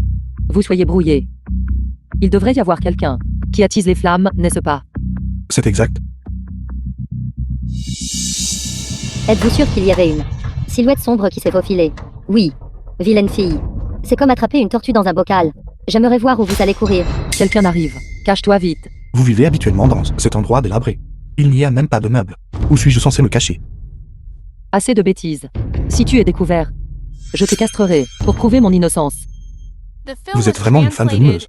vous soyez brouillés, il devrait y avoir quelqu'un qui attise les flammes, n'est-ce pas? C'est exact. Êtes-vous sûr qu'il y avait une silhouette sombre qui s'est faufilée? Oui. Vilaine fille. C'est comme attraper une tortue dans un bocal. J'aimerais voir où vous allez courir. Quelqu'un arrive. Cache-toi vite. Vous vivez habituellement dans cet endroit délabré. Il n'y a même pas de meubles. Où suis-je censé me cacher? Assez de bêtises. Si tu es découvert, je te castrerai pour prouver mon innocence. Vous êtes vraiment une femme venimeuse.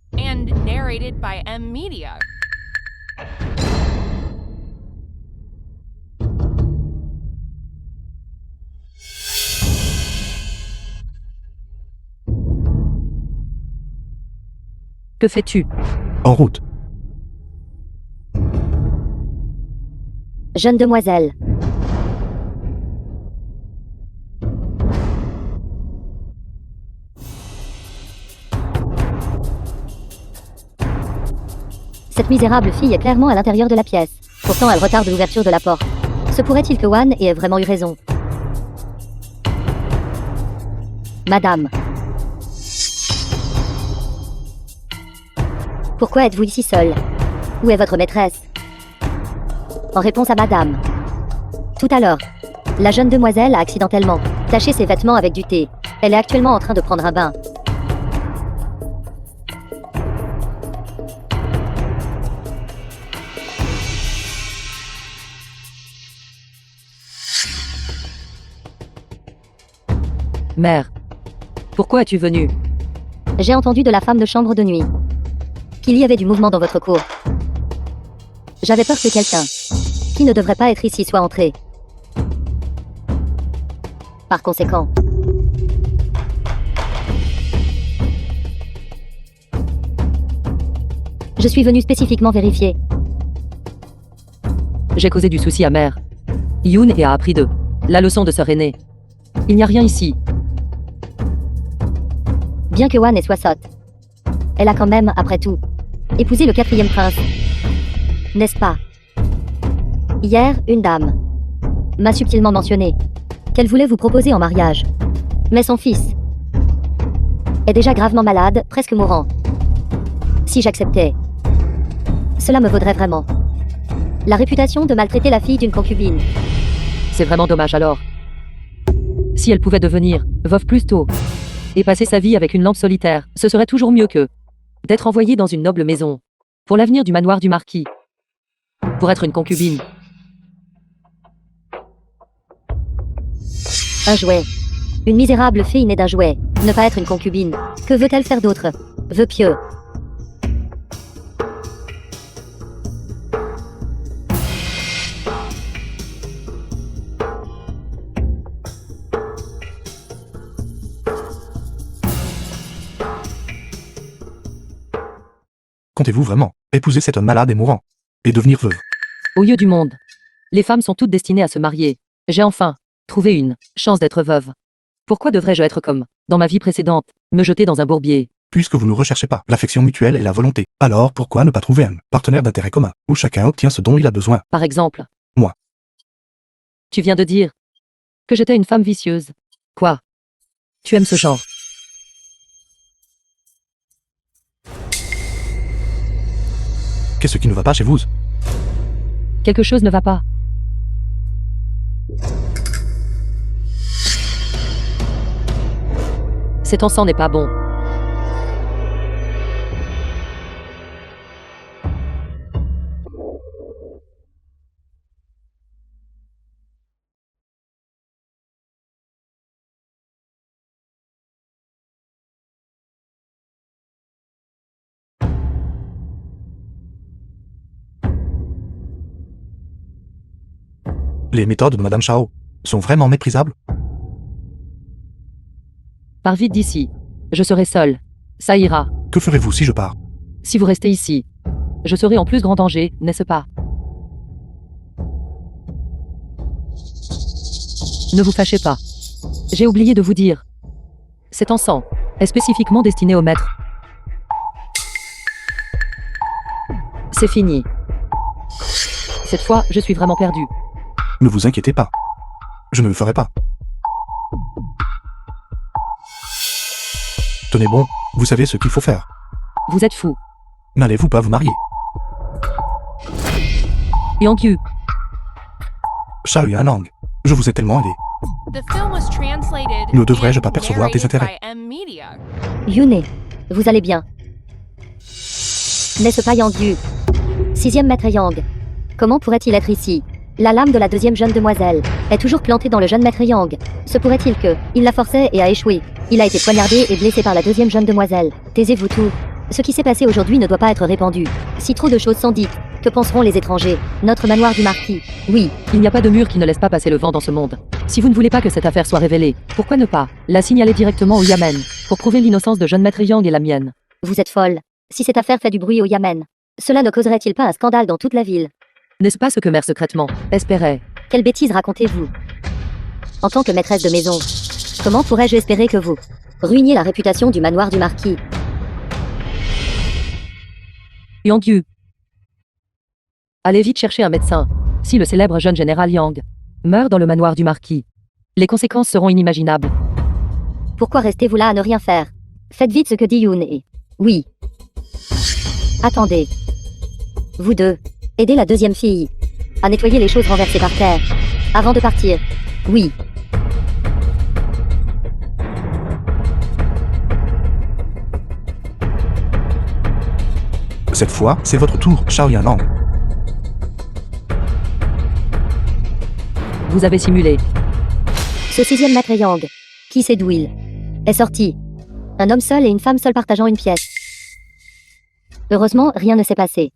Que fais-tu? En route. Jeune demoiselle. Cette misérable fille est clairement à l'intérieur de la pièce. Pourtant, elle retarde l'ouverture de la porte. Se pourrait-il que Wan ait vraiment eu raison? Madame. Pourquoi êtes-vous ici seule? Où est votre maîtresse? En réponse à Madame. Tout à l'heure, la jeune demoiselle a accidentellement taché ses vêtements avec du thé. Elle est actuellement en train de prendre un bain. Mère, pourquoi es-tu venue? J'ai entendu de la femme de chambre de nuit qu'il y avait du mouvement dans votre cour. J'avais peur que quelqu'un qui ne devrait pas être ici soit entré. Par conséquent, je suis venu spécifiquement vérifier. J'ai causé du souci à mère Yoon et a appris de la leçon de sœur aînée. Il n'y a rien ici. Bien que Wan soit sotte, elle a quand même, après tout, épousé le 4e prince. N'est-ce pas? Hier, une dame m'a subtilement mentionné qu'elle voulait vous proposer en mariage. Mais son fils est déjà gravement malade, presque mourant. Si j'acceptais, cela me vaudrait vraiment la réputation de maltraiter la fille d'une concubine. C'est vraiment dommage alors. Si elle pouvait devenir veuve plus tôt et passer sa vie avec une lampe solitaire, ce serait toujours mieux que d'être envoyée dans une noble maison pour l'avenir du manoir du marquis. Pour être une concubine. Un jouet. Une misérable fille née d'un jouet. Ne pas être une concubine. Que veut-elle faire d'autre? Vœu pieux. Comptez-vous vraiment épouser cet homme malade et mourant et devenir veuve? Au lieu du monde, les femmes sont toutes destinées à se marier. J'ai enfin trouvé une chance d'être veuve. Pourquoi devrais-je être comme, dans ma vie précédente, me jeter dans un bourbier? Puisque vous ne recherchez pas l'affection mutuelle et la volonté, alors pourquoi ne pas trouver un partenaire d'intérêt commun, où chacun obtient ce dont il a besoin? Par exemple. Moi. Tu viens de dire que j'étais une femme vicieuse. Quoi? Tu aimes ce genre? Qu'est-ce qui ne va pas chez vous? Quelque chose ne va pas. Cet encens n'est pas bon. Les méthodes de Madame Chao sont vraiment méprisables. Pars vite d'ici. Je serai seule. Ça ira. Que ferez-vous si je pars? Si vous restez ici, je serai en plus grand danger, n'est-ce pas? Ne vous fâchez pas. J'ai oublié de vous dire. Cet encens est spécifiquement destiné au maître. C'est fini. Cette fois, je suis vraiment perdu. Ne vous inquiétez pas. Je ne le ferai pas. Tenez bon, vous savez ce qu'il faut faire. Vous êtes fou. N'allez-vous pas vous marier? Yang-yu, Shao Yanang, je vous ai tellement aidé. Ne devrais-je pas percevoir tes intérêts? Yune, vous allez bien. N'est-ce pas Yang-yu? 6e maître Yang. Comment pourrait-il être ici? La lame de la 2e jeune demoiselle est toujours plantée dans le jeune maître Yang. Se pourrait-il que il la forçait et a échoué? Il a été poignardé et blessé par la 2e jeune demoiselle. Taisez-vous tout. Ce qui s'est passé aujourd'hui ne doit pas être répandu. Si trop de choses sont dites, que penseront les étrangers? Notre manoir du marquis. Oui, il n'y a pas de mur qui ne laisse pas passer le vent dans ce monde. Si vous ne voulez pas que cette affaire soit révélée, pourquoi ne pas la signaler directement au Yamen, pour prouver l'innocence de jeune maître Yang et la mienne? vous êtes folle. Si cette affaire fait du bruit au Yamen, cela ne causerait-il pas un scandale dans toute la ville? N'est-ce pas ce que mère secrètement espérait? Quelle bêtise racontez-vous? En tant que maîtresse de maison, comment pourrais-je espérer que vous ruiniez la réputation du manoir du marquis? Yang-yu, allez vite chercher un médecin. Si le célèbre jeune général Yang meurt dans le manoir du marquis, les conséquences seront inimaginables. Pourquoi restez-vous là à ne rien faire? Faites vite ce que dit Yoon et... Oui. Attendez. Vous deux, aidez la 2e fille à nettoyer les choses renversées par terre avant de partir. Oui. Cette fois, c'est votre tour, Shao Yanang. Vous avez simulé. Ce 6e maître Yang, qui sait d'où il est sorti? Un homme seul et une femme seule partageant une pièce. Heureusement, rien ne s'est passé.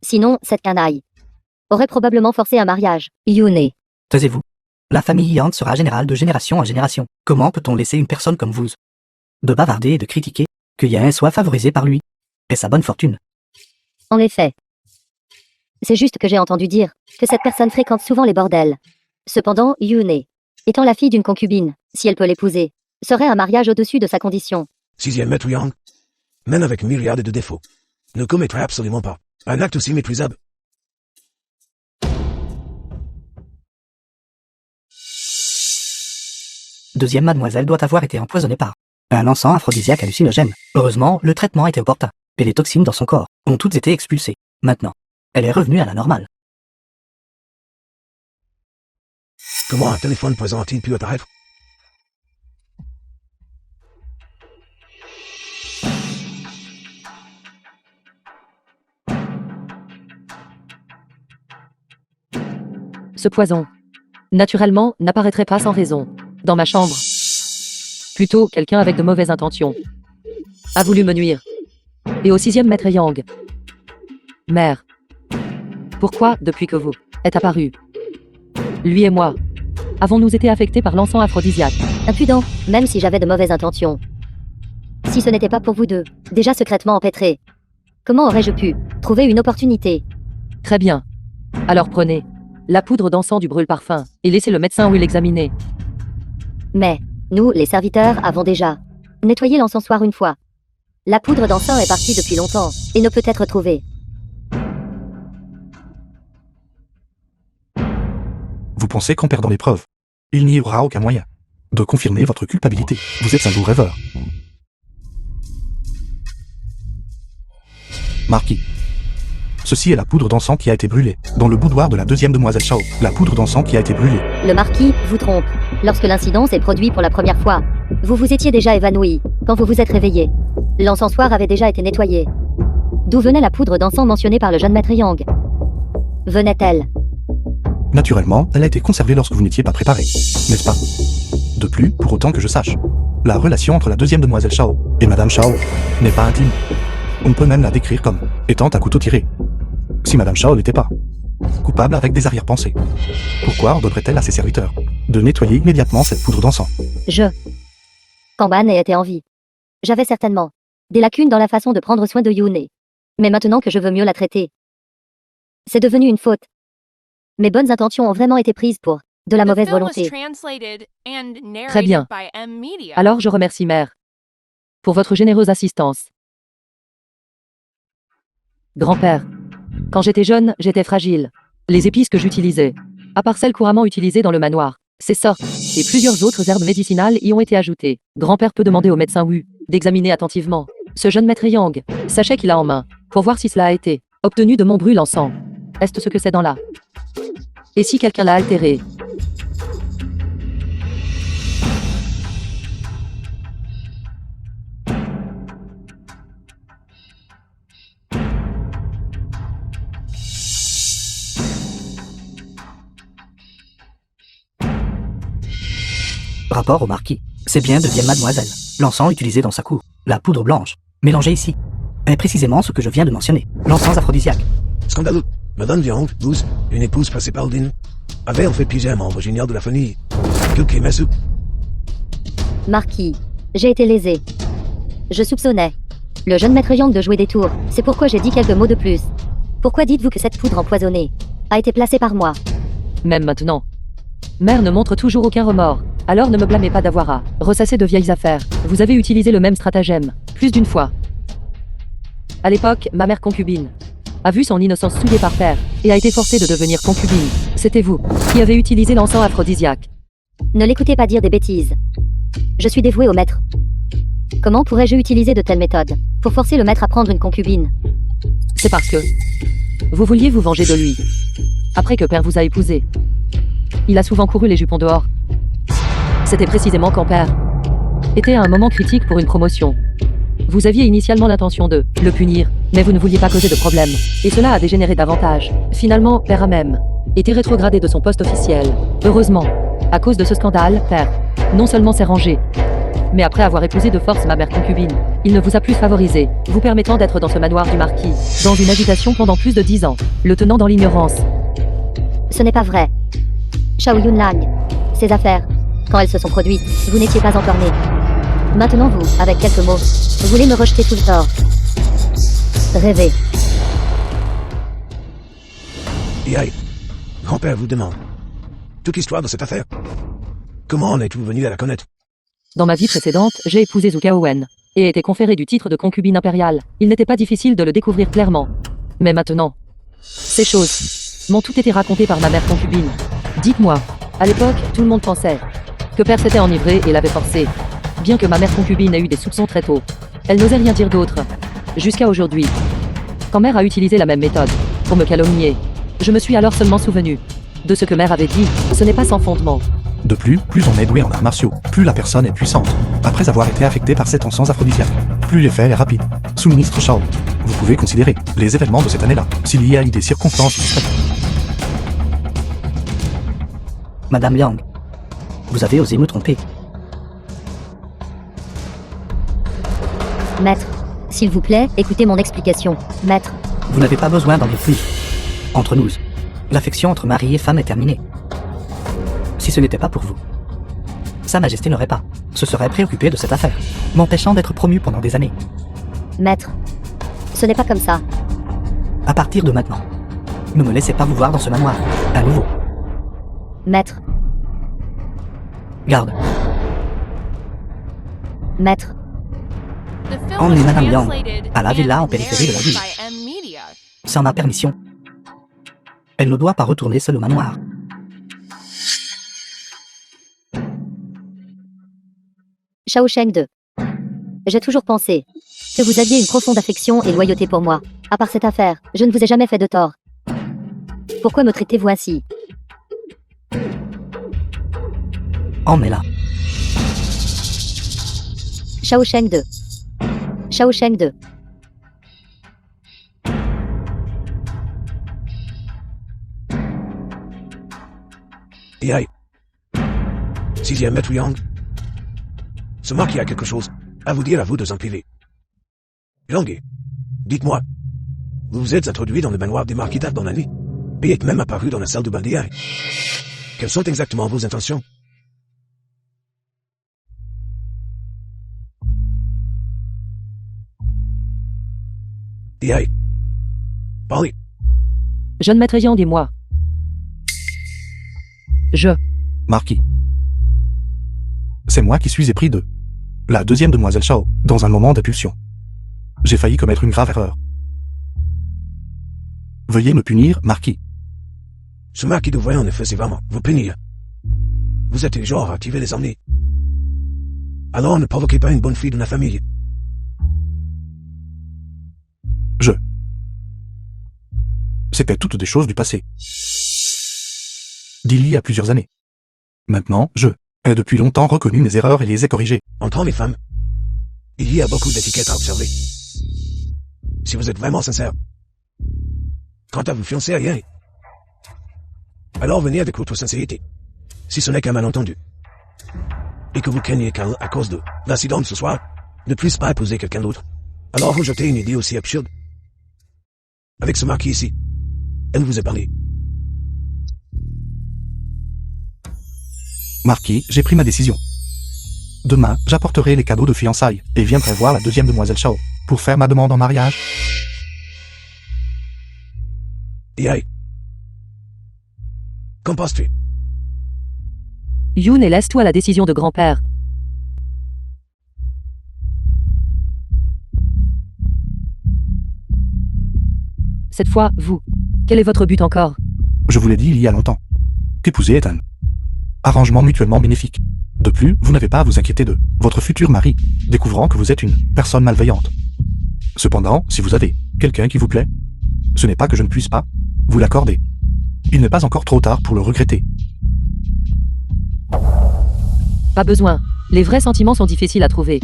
Sinon, cette canaille aurait probablement forcé un mariage. Yune. Taisez-vous. La famille Yang sera générale de génération en génération. Comment peut-on laisser une personne comme vous de bavarder et de critiquer, que Yain soit favorisé par lui et sa bonne fortune? En effet. C'est juste que j'ai entendu dire que cette personne fréquente souvent les bordels. Cependant, Yune, étant la fille d'une concubine, si elle peut l'épouser, serait un mariage au-dessus de sa condition. 6e maître Yang, mène avec une myriade de défauts, ne commettrait absolument pas un acte aussi méprisable. Deuxième mademoiselle doit avoir été empoisonnée par un encens aphrodisiaque hallucinogène. Heureusement, le traitement était opportun, et les toxines dans son corps ont toutes été expulsées. Maintenant, elle est revenue à la normale. Comment un téléphone poison a-t-il pu apparaître? Ce poison, naturellement, n'apparaîtrait pas sans raison dans ma chambre. Plutôt, quelqu'un avec de mauvaises intentions a voulu me nuire. Et au 6e maître Yang. Mère, pourquoi, depuis que vous êtes apparu, lui et moi avons-nous été affectés par l'encens aphrodisiaque? Impudent, même si j'avais de mauvaises intentions. Si ce n'était pas pour vous deux, déjà secrètement empêtrés, comment aurais-je pu trouver une opportunité? Très bien. Alors prenez la poudre d'encens du brûle-parfum et laissez le médecin ou l'examiner. Mais, nous, les serviteurs, avons déjà nettoyé l'encensoir une fois. La poudre d'encens est partie depuis longtemps et ne peut être trouvée. Vous pensez qu'en perdant les preuves, il n'y aura aucun moyen de confirmer votre culpabilité. Vous êtes un doux rêveur. Marquis. Ceci est la poudre d'encens qui a été brûlée, dans le boudoir de la 2e demoiselle Shao. La poudre d'encens qui a été brûlée. Le marquis vous trompe. Lorsque l'incident s'est produit pour la première fois, vous vous étiez déjà évanoui quand vous vous êtes réveillé. L'encensoir avait déjà été nettoyé. D'où venait la poudre d'encens mentionnée par le jeune maître Yang? Venait-elle? Naturellement, elle a été conservée lorsque vous n'étiez pas préparé, n'est-ce pas? De plus, pour autant que je sache, la relation entre la 2e demoiselle Shao et Madame Shao n'est pas intime. On peut même la décrire comme étant à couteau tiré. Si Madame Shao n'était pas coupable avec des arrière-pensées, pourquoi ordonnerait-elle à ses serviteurs de nettoyer immédiatement cette poudre d'encens? Quand Ban était en vie, j'avais certainement des lacunes dans la façon de prendre soin de Yune. Mais maintenant que je veux mieux la traiter, c'est devenu une faute. Mes bonnes intentions ont vraiment été prises pour De la mauvaise volonté. Très bien. Alors je remercie mère pour votre généreuse assistance. Grand-père, quand j'étais jeune, j'étais fragile. Les épices que j'utilisais, à part celles couramment utilisées dans le manoir, ces sortes et plusieurs autres herbes médicinales y ont été ajoutées. Grand-père peut demander au médecin Wu d'examiner attentivement ce jeune maître Yang, sachet qu'il a en main, pour voir si cela a été obtenu de mon brûle en sang. Est-ce ce que c'est dans là? Et si quelqu'un l'a altéré? Rapport au marquis. C'est bien deuxième mademoiselle. L'encens utilisé dans sa cour. La poudre blanche. Mélangée ici. Est précisément ce que je viens de mentionner. L'encens aphrodisiaque. Scandaleux. Madame Viande, vous, une épouse principale d'une, avait en fait plusieurs membres géniaux de la famille. Quelqu'un m'a sou. Marquis, j'ai été lésé. Je soupçonnais le jeune maître Yang de jouer des tours. C'est pourquoi j'ai dit quelques mots de plus. Pourquoi dites-vous que cette poudre empoisonnée a été placée par moi? Même maintenant. Mère ne montre toujours aucun remords. Alors ne me blâmez pas d'avoir à ressasser de vieilles affaires. Vous avez utilisé le même stratagème, plus d'une fois. À l'époque, ma mère concubine a vu son innocence souillée par terre et a été forcée de devenir concubine. C'était vous qui avez utilisé l'encens aphrodisiaque. Ne l'écoutez pas dire des bêtises. Je suis dévouée au maître. Comment pourrais-je utiliser de telles méthodes pour forcer le maître à prendre une concubine? C'est parce que vous vouliez vous venger de lui. Après que père vous a épousé. Il a souvent couru les jupons dehors. C'était précisément quand père était à un moment critique pour une promotion. Vous aviez initialement l'intention de le punir, mais vous ne vouliez pas causer de problème. Et cela a dégénéré davantage. Finalement, père a même été rétrogradé de son poste officiel. Heureusement, à cause de ce scandale, père non seulement s'est rangé, mais après avoir épousé de force ma mère concubine, il ne vous a plus favorisé, vous permettant d'être dans ce manoir du marquis, dans une agitation pendant plus de 10 ans, le tenant dans l'ignorance. Ce n'est pas vrai. Shao Yunlang, ces affaires, quand elles se sont produites, vous n'étiez pas encore né. Maintenant vous, avec quelques mots, vous voulez me rejeter tout le tort. Rêvez. Aïe. Grand-père vous demande toute l'histoire de cette affaire. Comment en êtes-vous venu à la connaître? Dans ma vie précédente, j'ai épousé Zhu Kaowen et été conféré du titre de concubine impériale. Il n'était pas difficile de le découvrir clairement. Mais maintenant, ces choses m'ont toutes été racontées par ma mère concubine. Dites-moi, à l'époque, tout le monde pensait que père s'était enivré et l'avait forcé. Bien que ma mère concubine ait eu des soupçons très tôt, elle n'osait rien dire d'autre. Jusqu'à aujourd'hui. Quand mère a utilisé la même méthode pour me calomnier, je me suis alors seulement souvenu de ce que mère avait dit. Ce n'est pas sans fondement. De plus on est doué en arts martiaux, plus la personne est puissante. Après avoir été affectée par cet encens aphrodisiaque, plus l'effet est rapide. Sous-ministre Shao, vous pouvez considérer les événements de cette année-là, s'il y a eu des circonstances extrêmes. Madame Yang, vous avez osé me tromper. Maître, s'il vous plaît, écoutez mon explication. Maître, Vous n'avez pas besoin d'en dire plus. Entre nous, l'affection entre mari et femme est terminée. Si ce n'était pas pour vous, Sa Majesté n'aurait pas se serait préoccupée de cette affaire, m'empêchant d'être promu pendant des années. maître, ce n'est pas comme ça. À partir de maintenant, ne me laissez pas vous voir dans ce manoir, à nouveau. Maître, Garde, maître, emmenez Madame Yang à la villa en périphérie de la ville. Sans ma permission. Elle ne doit pas retourner seule au manoir. Shao Sheng 2. J'ai toujours pensé que vous aviez une profonde affection et loyauté pour moi. À part cette affaire, je ne vous ai jamais fait de tort. Pourquoi me traitez-vous ainsi? Emmène-la. Shao Sheng 2. Shao Sheng 2. Aïe. Sixième maître Yang. Ce marquis a quelque chose à vous dire à vous deux en privé. Yang, dites-moi, vous vous êtes introduit dans le manoir des marquis tard dans la nuit, et êtes même apparu dans la salle de bain d'hier. Quelles sont exactement vos intentions? Aïe. Parlez. Jeune maître Yang et moi. Marquis. C'est moi qui suis épris de la deuxième demoiselle Shao, dans un moment d'impulsion. J'ai failli commettre une grave erreur. Veuillez me punir, Marquis. Ce marquis devrait en effet sévèrement vous punir. Vous êtes le genre à tuer les emmener. Alors ne provoquez pas une bonne fille de la famille. C'était toutes des choses du passé. D'il y a plusieurs années. Maintenant, je ai depuis longtemps reconnu mes erreurs et les ai corrigées. Entre hommes et femmes, il y a beaucoup d'étiquettes à observer. Si vous êtes vraiment sincère, quant à vous fiancer à rien, alors venez avec votre sincérité. Si ce n'est qu'un malentendu, et que vous craignez qu'à cause de l'incident de ce soir, ne puisse pas épouser quelqu'un d'autre, alors rejetez une idée aussi absurde. Avec ce marquis ici, elle vous a parlé. Marquis, j'ai pris ma décision. Demain, j'apporterai les cadeaux de fiançailles et viendrai voir la deuxième demoiselle Shao pour faire ma demande en mariage. Yai. Qu'en penses-tu? Yoon et laisse-toi la décision de grand-père. Cette fois, vous. Quel est votre but encore? Je vous l'ai dit il y a longtemps. Qu'épouser est un arrangement mutuellement bénéfique. De plus, vous n'avez pas à vous inquiéter de votre futur mari, découvrant que vous êtes une personne malveillante. Cependant, si vous avez quelqu'un qui vous plaît, ce n'est pas que je ne puisse pas vous l'accorder. Il n'est pas encore trop tard pour le regretter. Pas besoin. Les vrais sentiments sont difficiles à trouver.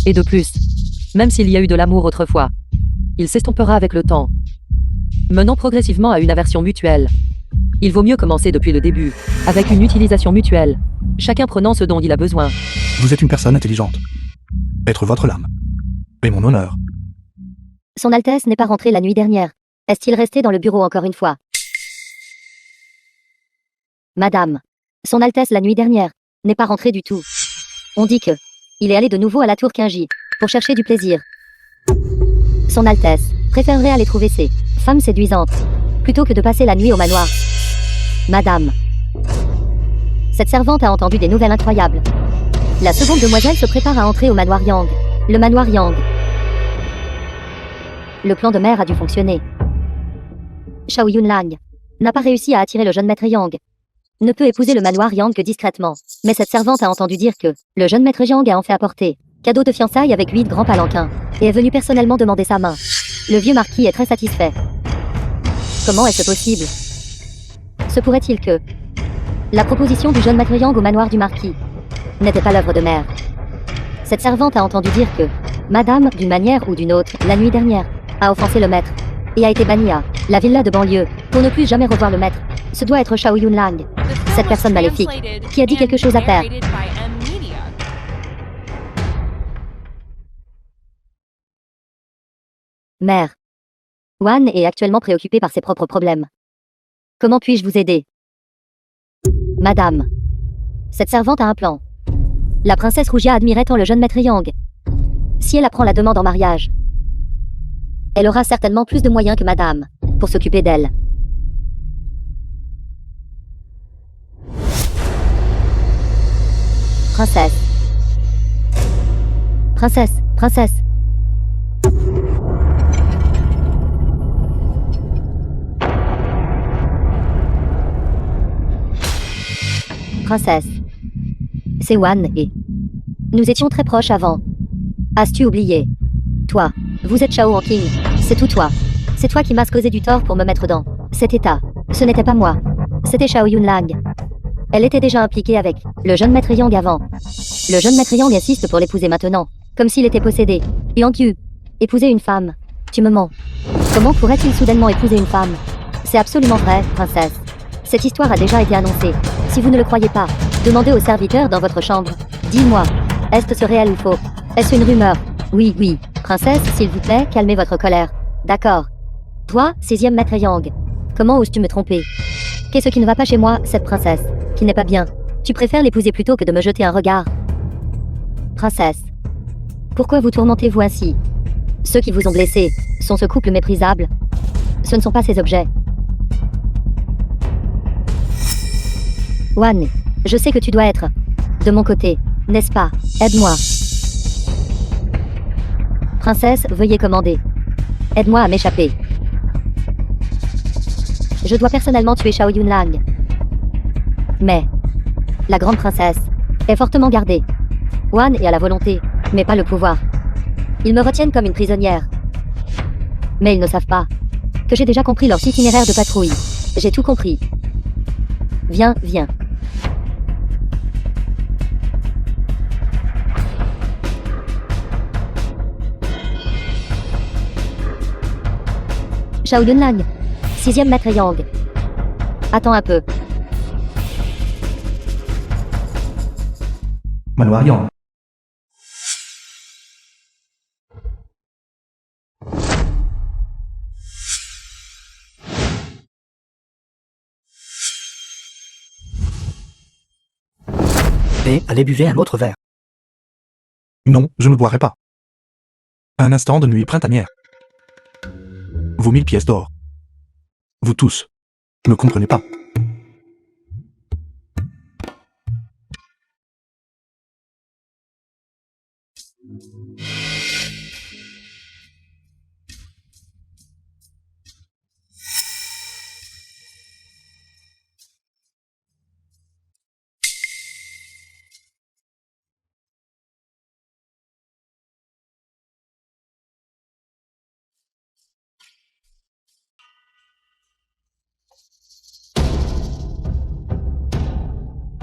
Et de plus, même s'il y a eu de l'amour autrefois, il s'estompera avec le temps, menant progressivement à une aversion mutuelle. Il vaut mieux commencer depuis le début, avec une utilisation mutuelle, chacun prenant ce dont il a besoin. Vous êtes une personne intelligente. Être votre lame. Et mon honneur. Son Altesse n'est pas rentré la nuit dernière. Est-il resté dans le bureau encore une fois? Madame. Son Altesse la nuit dernière n'est pas rentré du tout. On dit que il est allé de nouveau à la tour Kinji pour chercher du plaisir. Son Altesse préférerait aller trouver ses femmes séduisantes plutôt que de passer la nuit au manoir. Madame. Cette servante a entendu des nouvelles incroyables. La seconde demoiselle se prépare à entrer au manoir Yang. Le manoir Yang. Le plan de mère a dû fonctionner. Shao Yunlang n'a pas réussi à attirer le jeune maître Yang. Ne peut épouser le manoir Yang que discrètement. Mais cette servante a entendu dire que le jeune maître Yang a en fait apporté cadeau de fiançailles avec 8 grands palanquins et est venu personnellement demander sa main. Le vieux marquis est très satisfait. Comment est-ce possible? Se pourrait-il que la proposition du jeune maître Yang au manoir du marquis n'était pas l'œuvre de mère? Cette servante a entendu dire que madame, d'une manière ou d'une autre, la nuit dernière, a offensé le maître et a été bannie à la villa de banlieue pour ne plus jamais revoir le maître. Ce doit être Shao Yunlang, cette personne maléfique, qui a dit quelque chose à Père. Mère. Wan est actuellement préoccupée par ses propres problèmes. Comment puis-je vous aider? Madame. Cette servante a un plan. La princesse Rougia admirait tant le jeune maître Yang. Si elle apprend la demande en mariage, elle aura certainement plus de moyens que madame pour s'occuper d'elle. Princesse. Princesse, princesse. Princesse. C'est Wan et nous étions très proches avant. As-tu oublié? Toi, vous êtes Shao King. C'est tout toi. C'est toi qui m'as causé du tort pour me mettre dans cet état. Ce n'était pas moi. C'était Shao Yunlang. Elle était déjà impliquée avec le jeune maître Yang avant. Le jeune maître Yang insiste pour l'épouser maintenant, comme s'il était possédé. Yang Yu, épouser une femme. Tu me mens. Comment pourrait-il soudainement épouser une femme? C'est absolument vrai, princesse. Cette histoire a déjà été annoncée. Si vous ne le croyez pas, demandez aux serviteurs dans votre chambre. Dis-moi, est-ce réel ou faux? Est-ce une rumeur? Oui, oui. Princesse, s'il vous plaît, calmez votre colère. D'accord. Toi, 6e maître Yang. Comment oses-tu me tromper? Qu'est-ce qui ne va pas chez moi, cette princesse, qui n'est pas bien? Tu préfères l'épouser plutôt que de me jeter un regard. Princesse. Pourquoi vous tourmentez-vous ainsi? Ceux qui vous ont blessé sont ce couple méprisable. Ce ne sont pas ces objets. Wan Je sais que tu dois être de mon côté, n'est-ce pas? Aide-moi. Princesse, veuillez commander. Aide-moi à m'échapper. Je dois personnellement tuer Shao Yunlang. Mais la grande princesse est fortement gardée. Wan est à la volonté, mais pas le pouvoir. Ils me retiennent comme une prisonnière. Mais ils ne savent pas que j'ai déjà compris leur itinéraire de patrouille. J'ai tout compris. Viens, viens. Shao Yunlang. 6e maître Yang. Attends un peu. Manoir Yang. Et allez buvez un autre verre. Non, je ne boirai pas. Un instant de nuit printanière. Vos 1000 pièces d'or. Vous tous. Ne comprenez pas.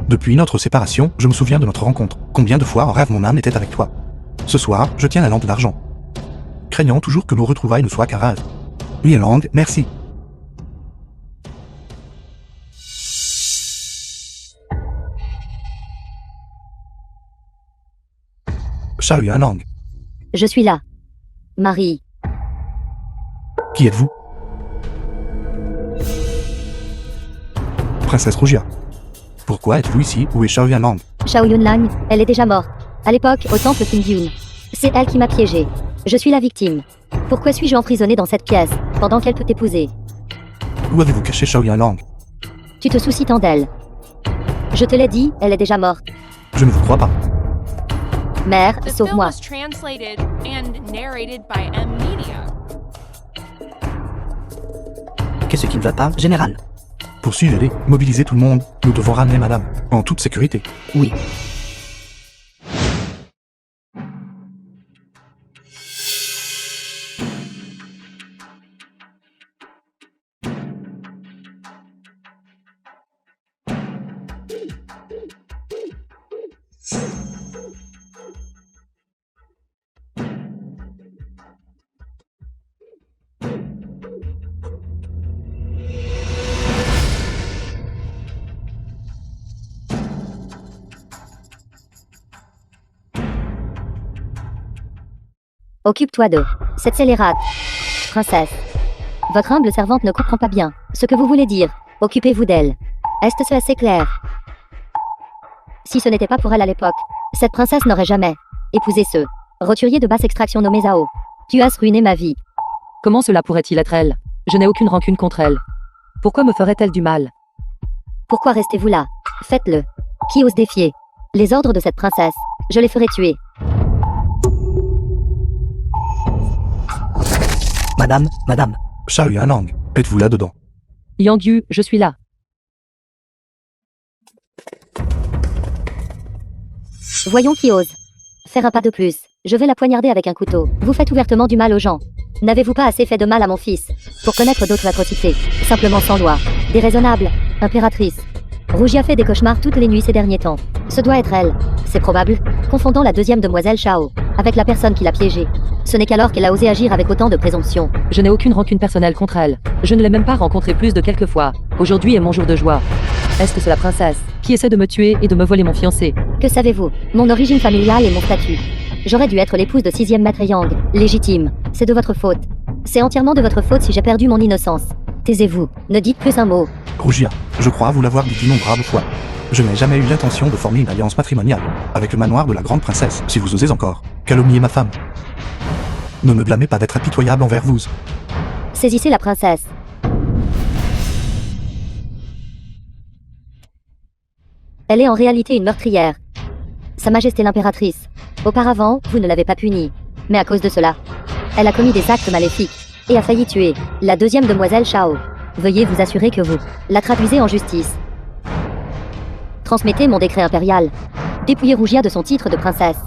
Depuis notre séparation, je me souviens de notre rencontre. Combien de fois en rêve mon âme était avec toi. Ce soir, je tiens la lampe d'argent. Craignant toujours que nos retrouvailles ne soient qu'un rêve. Lang, merci. Shao Lang, Je suis là. Marie. qui êtes-vous? Princesse Rougia. Pourquoi êtes-vous ici? Où est Shao Lang? Shao Yunlang, elle est déjà morte. À l'époque, au temple Qingyun. C'est elle qui m'a piégé. Je suis la victime. Pourquoi suis-je emprisonné dans cette pièce, pendant qu'elle peut t'épouser? Où avez-vous caché Shao Lang? Tu te soucies tant d'elle. Je te l'ai dit, elle est déjà morte. Je ne vous crois pas. Mère, The film sauve-moi. was translated and narrated by M Media. Qu'est-ce qui ne va pas, général? Poursuivez-les, mobilisez tout le monde. Nous devons ramener madame, en toute sécurité. Oui. Occupe-toi de cette scélérate. Princesse. Votre humble servante ne comprend pas bien ce que vous voulez dire. Occupez-vous d'elle. Est-ce assez clair? Si ce n'était pas pour elle à l'époque, cette princesse n'aurait jamais épousé ce roturier de basse extraction nommé Zhao. Tu as ruiné ma vie. Comment cela pourrait-il être elle? Je n'ai aucune rancune contre elle. Pourquoi me ferait-elle du mal? Pourquoi restez-vous là? Faites-le. Qui ose défier les ordres de cette princesse? Je les ferai tuer. Madame. Shao Lang, êtes-vous là-dedans? Yang Yu, je suis là. Voyons qui ose faire un pas de plus. Je vais la poignarder avec un couteau. Vous faites ouvertement du mal aux gens. N'avez-vous pas assez fait de mal à mon fils pour connaître d'autres atrocités? Simplement sans loi. Déraisonnable. Impératrice. Rougia fait des cauchemars toutes les nuits ces derniers temps. Ce doit être elle. C'est probable, confondant la deuxième demoiselle Shao avec la personne qui l'a piégée. Ce n'est qu'alors qu'elle a osé agir avec autant de présomption. Je n'ai aucune rancune personnelle contre elle. Je ne l'ai même pas rencontrée plus de quelques fois. Aujourd'hui est mon jour de joie. Est-ce que c'est la princesse qui essaie de me tuer et de me voler mon fiancé? Que savez-vous? Mon origine familiale et mon statut. J'aurais dû être l'épouse de 6e maître Yang, légitime. C'est de votre faute. C'est entièrement de votre faute si j'ai perdu mon innocence. Taisez-vous, ne dites plus un mot. Rougia, je crois vous l'avoir dit d'innombrables fois. Je n'ai jamais eu l'intention de former une alliance matrimoniale avec le manoir de la grande princesse, si vous osez encore calomnier ma femme. Ne me blâmez pas d'être impitoyable envers vous. Saisissez la princesse. Elle est en réalité une meurtrière. Sa Majesté l'impératrice. Auparavant, vous ne l'avez pas punie. Mais à cause de cela, elle a commis des actes maléfiques et a failli tuer la deuxième demoiselle Shao. Veuillez vous assurer que vous la traduisez en justice. Transmettez mon décret impérial. Dépouillez Rougia de son titre de princesse.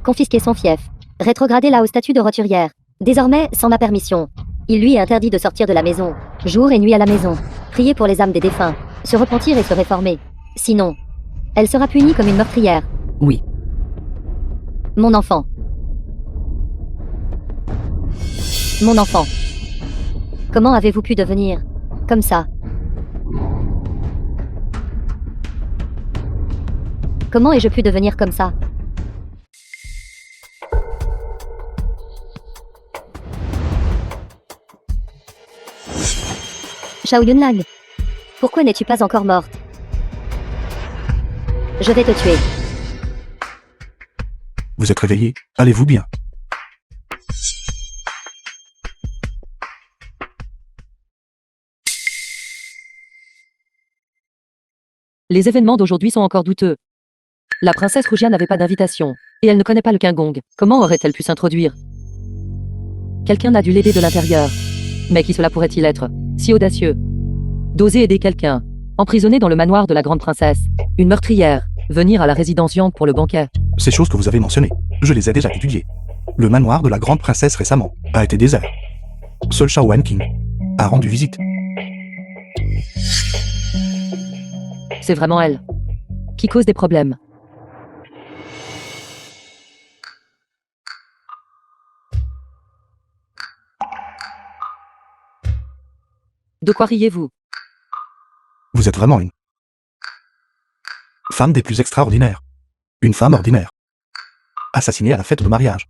Confisquez son fief. Rétrogradez-la au statut de roturière. Désormais, sans ma permission. Il lui est interdit de sortir de la maison, jour et nuit à la maison. Priez pour les âmes des défunts, se repentir et se réformer. Sinon, elle sera punie comme une meurtrière. Oui. Mon enfant. Mon enfant. Comment avez-vous pu devenir comme ça? Comment ai-je pu devenir comme ça? Shao Yunlang, pourquoi n'es-tu pas encore morte? Je vais te tuer. Vous êtes réveillé? Allez-vous bien? Les événements d'aujourd'hui sont encore douteux. La princesse Rougia n'avait pas d'invitation, et elle ne connaît pas le Kingong. Comment aurait-elle pu s'introduire? Quelqu'un a dû l'aider de l'intérieur. Mais qui cela pourrait-il être? Si audacieux. D'oser aider quelqu'un, emprisonné dans le manoir de la grande princesse. Une meurtrière, venir à la résidence Yang pour le banquet. Ces choses que vous avez mentionnées, je les ai déjà étudiées. Le manoir de la grande princesse récemment a été désert. Seul Shao Wenqing a rendu visite. C'est vraiment elle qui cause des problèmes. De quoi riez-vous? Vous êtes vraiment une femme des plus extraordinaires. Une femme ordinaire. Assassinée à la fête de mariage.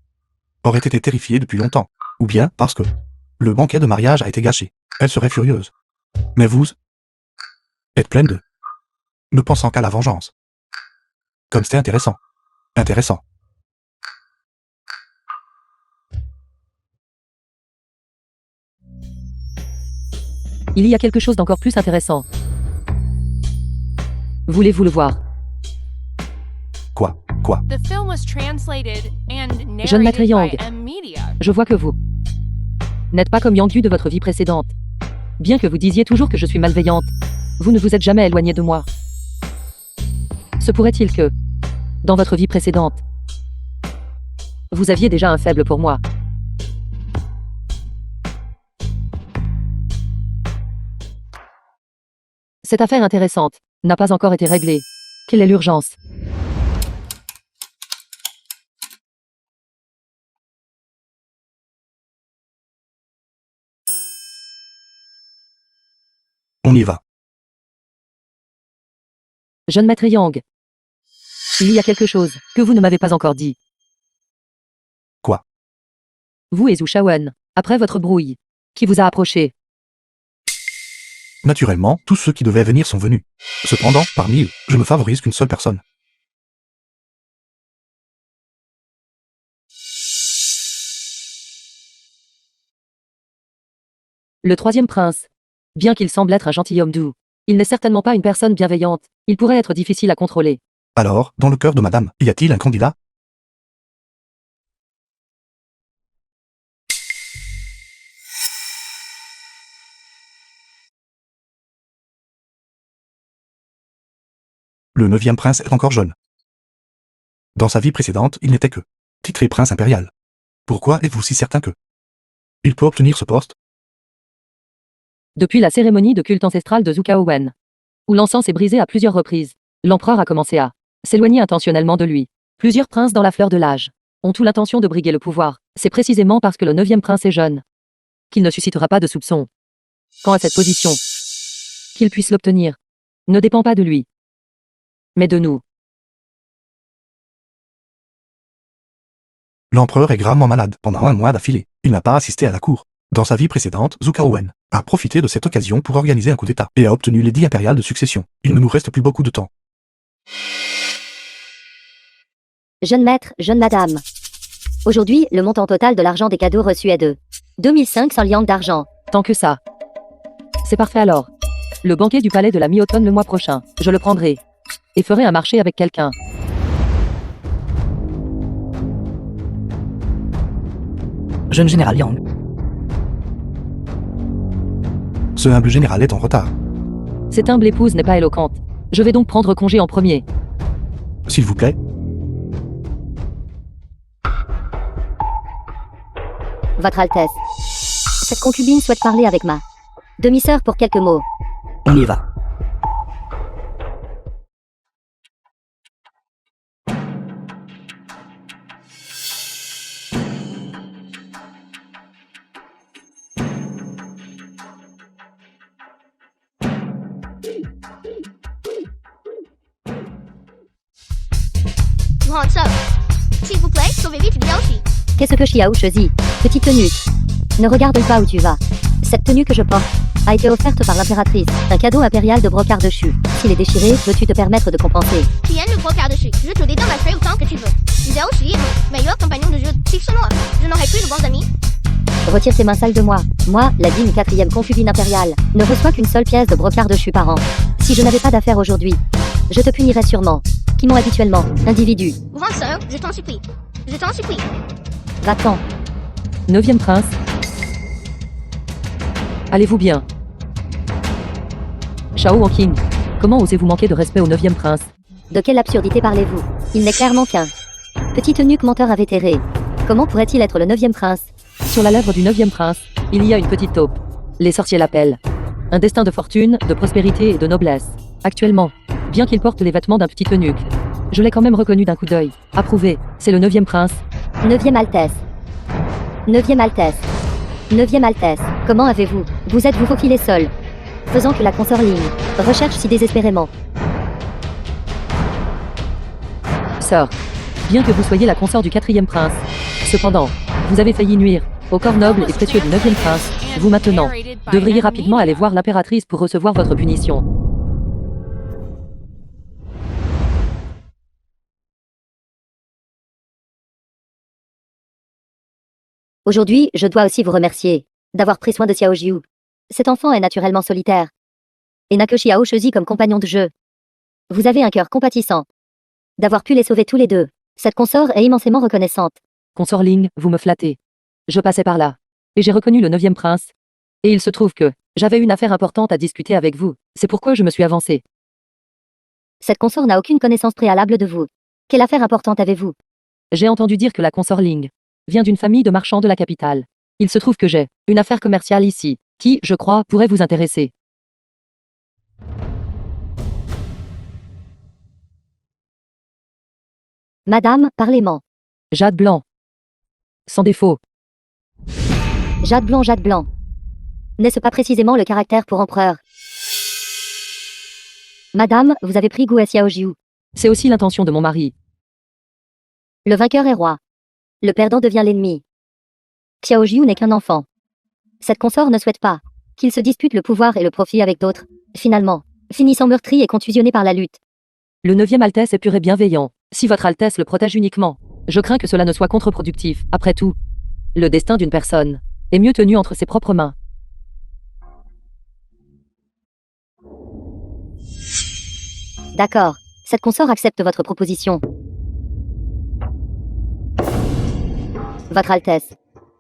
Aurait été terrifiée depuis longtemps. Ou bien parce que le banquet de mariage a été gâché. Elle serait furieuse. Mais vous êtes pleine de... ne pensant qu'à la vengeance. Comme c'était intéressant. Intéressant. Il y a quelque chose d'encore plus intéressant. Voulez-vous le voir? Quoi? The film was translated and Jeune Maître narrated Yang. by M Media. Je vois que vous n'êtes pas comme Yang Yu de votre vie précédente. Bien que vous disiez toujours que je suis malveillante, vous ne vous êtes jamais éloigné de moi. Se pourrait-il que, dans votre vie précédente, vous aviez déjà un faible pour moi? Cette affaire intéressante n'a pas encore été réglée. Quelle est l'urgence? On y va. Jeune Maître Yang, il y a quelque chose que vous ne m'avez pas encore dit. Quoi? Vous et Zhu Shaowen, après votre brouille, qui vous a approché? Naturellement, tous ceux qui devaient venir sont venus. Cependant, parmi eux, je ne favorise qu'une seule personne. Le troisième prince. Bien qu'il semble être un gentilhomme doux, il n'est certainement pas une personne bienveillante. Il pourrait être difficile à contrôler. Alors, dans le cœur de madame, y a-t-il un candidat? Le 9e prince est encore jeune. Dans sa vie précédente, il n'était que titré prince impérial. Pourquoi êtes-vous si certain que il peut obtenir ce poste? Depuis la cérémonie de culte ancestral de Zukaowen, où l'encens est brisé à plusieurs reprises, l'empereur a commencé à s'éloigner intentionnellement de lui. Plusieurs princes dans la fleur de l'âge ont tout l'intention de briguer le pouvoir. C'est précisément parce que le 9e prince est jeune qu'il ne suscitera pas de soupçons. Quant à cette position, qu'il puisse l'obtenir, ne dépend pas de lui, mais de nous. L'empereur est gravement malade pendant un mois d'affilée. Il n'a pas assisté à la cour. Dans sa vie précédente, Zukaowen a profité de cette occasion pour organiser un coup d'État et a obtenu l'édit impérial de succession. Il ne nous reste plus beaucoup de temps. Jeune maître, jeune madame. Aujourd'hui, le montant total de l'argent des cadeaux reçus est de 2500 liang d'argent. Tant que ça. C'est parfait alors. Le banquet du palais de la mi-automne le mois prochain. Je le prendrai. et ferai un marché avec quelqu'un. Jeune général Yang. Ce humble général est en retard. Cette humble épouse n'est pas éloquente. Je vais donc prendre congé en premier. S'il vous plaît. Votre Altesse. Cette concubine souhaite parler avec ma demi-sœur pour quelques mots. On y va. Grande sœur, s'il vous plaît, sauvez vite Bianchi. Qu'est-ce que Xiao choisit? Petite tenue. Ne regarde pas où tu vas. Cette tenue que je porte a été offerte par l'impératrice. Un cadeau impérial de brocart de chu. S'il est déchiré, peux-tu te permettre de compenser? Tu aimes le brocart dessus. Je te dédommagerai autant que tu veux. Bianchi est mon meilleur compagnon de jeu. Fixe-moi. Je n'aurai plus de bons amis. Retire tes mains sales de moi. Moi, la digne 4e concubine impériale, ne reçois qu'une seule pièce de brocart de chu par an. Si je n'avais pas d'affaires aujourd'hui, je te punirais sûrement. Qui m'ont habituellement, individu. Grande sœur, je t'en supplie. Je t'en supplie. Va-t'en. 9e prince. Allez-vous bien? Shao Wanking, comment osez-vous manquer de respect au 9e prince? De quelle absurdité parlez-vous? Il n'est clairement qu'un petit eunuque menteur invétéré. Comment pourrait-il être le 9e prince? Sur la lèvre du 9e prince, il y a une petite taupe. Les sorciers l'appellent. Un destin de fortune, de prospérité et de noblesse. Actuellement, bien qu'il porte les vêtements d'un petit eunuque, je l'ai quand même reconnu d'un coup d'œil. Approuvé, c'est le 9e prince. 9e Altesse. 9e Altesse. 9e Altesse. Comment avez-vous? Vous êtes-vous faufilé seul? Faisant que la consort Ling recherche si désespérément. Sœur, bien que vous soyez la consort du 4e prince, cependant, vous avez failli nuire au corps noble et précieux du 9e prince. Vous maintenant, devriez rapidement aller voir l'impératrice pour recevoir votre punition. Aujourd'hui, je dois aussi vous remercier d'avoir pris soin de Xiao Jiu. Cet enfant est naturellement solitaire et n'a que Xiao Shezi comme compagnon de jeu. Vous avez un cœur compatissant d'avoir pu les sauver tous les deux. Cette consort est immensément reconnaissante. Consort Ling, vous me flattez. Je passais par là, et j'ai reconnu le 9e prince. Et il se trouve que j'avais une affaire importante à discuter avec vous. C'est pourquoi je me suis avancé. Cette consort n'a aucune connaissance préalable de vous. Quelle affaire importante avez-vous? J'ai entendu dire que la consort Ling vient d'une famille de marchands de la capitale. Il se trouve que j'ai une affaire commerciale ici, qui, je crois, pourrait vous intéresser. Madame, parlez-moi. Jade blanc. Sans défaut. Jade blanc, Jade blanc. N'est-ce pas précisément le caractère pour empereur? Madame, vous avez pris goût à Xiao Jiu. C'est aussi l'intention de mon mari. Le vainqueur est roi. Le perdant devient l'ennemi. Xiao Jiu n'est qu'un enfant. Cette consort ne souhaite pas qu'il se dispute le pouvoir et le profit avec d'autres, finalement, finissant meurtri et contusionné par la lutte. Le 9e Altesse est pur et bienveillant. Si votre Altesse le protège uniquement, je crains que cela ne soit contre-productif. Après tout, le destin d'une personne est mieux tenu entre ses propres mains. D'accord. Cette consort accepte votre proposition. Votre Altesse.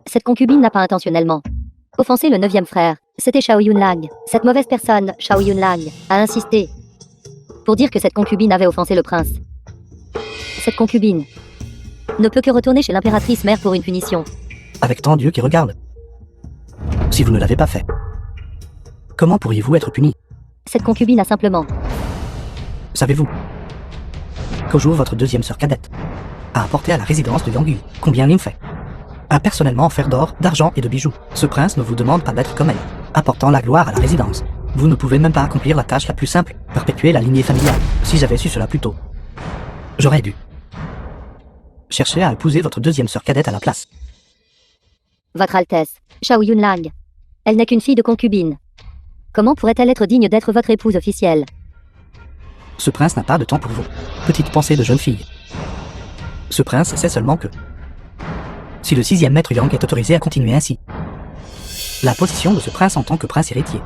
Cette concubine n'a pas intentionnellement offensé le 9e frère. C'était Shao Yunlang. Cette mauvaise personne, Shao Yunlang, a insisté pour dire que cette concubine avait offensé le prince. Cette concubine ne peut que retourner chez l'impératrice mère pour une punition. Avec tant Dieu qui regarde. Si vous ne l'avez pas fait, comment pourriez-vous être puni? Cette concubine a simplement Savez-vous qu'au jour votre 2e sœur cadette a apporté à la résidence de Yangyu combien Lim fait, a personnellement offert d'or, d'argent et de bijoux. Ce prince ne vous demande pas d'être comme elle, apportant la gloire à la résidence. Vous ne pouvez même pas accomplir la tâche la plus simple, perpétuer la lignée familiale. Si j'avais su cela plus tôt, j'aurais dû chercher à épouser votre 2e sœur cadette à la place. Votre Altesse, Shao Yunlang. Elle n'est qu'une fille de concubine. Comment pourrait-elle être digne d'être votre épouse officielle? Ce prince n'a pas de temps pour vous. Petite pensée de jeune fille. Ce prince sait seulement que si le 6e maître Yang est autorisé à continuer ainsi, la position de ce prince en tant que prince héritier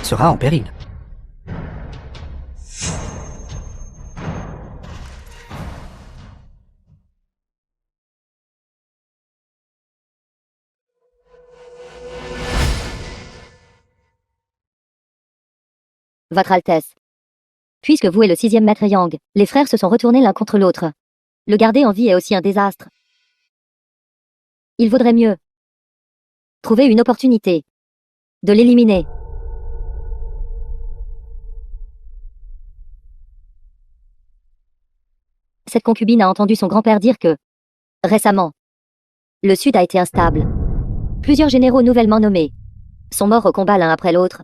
sera en péril. Votre Altesse. Puisque vous et le 6e maître Yang, les frères se sont retournés l'un contre l'autre. Le garder en vie est aussi un désastre. Il vaudrait mieux trouver une opportunité de l'éliminer. Cette concubine a entendu son grand-père dire que, récemment, le Sud a été instable. Plusieurs généraux nouvellement nommés sont morts au combat l'un après l'autre.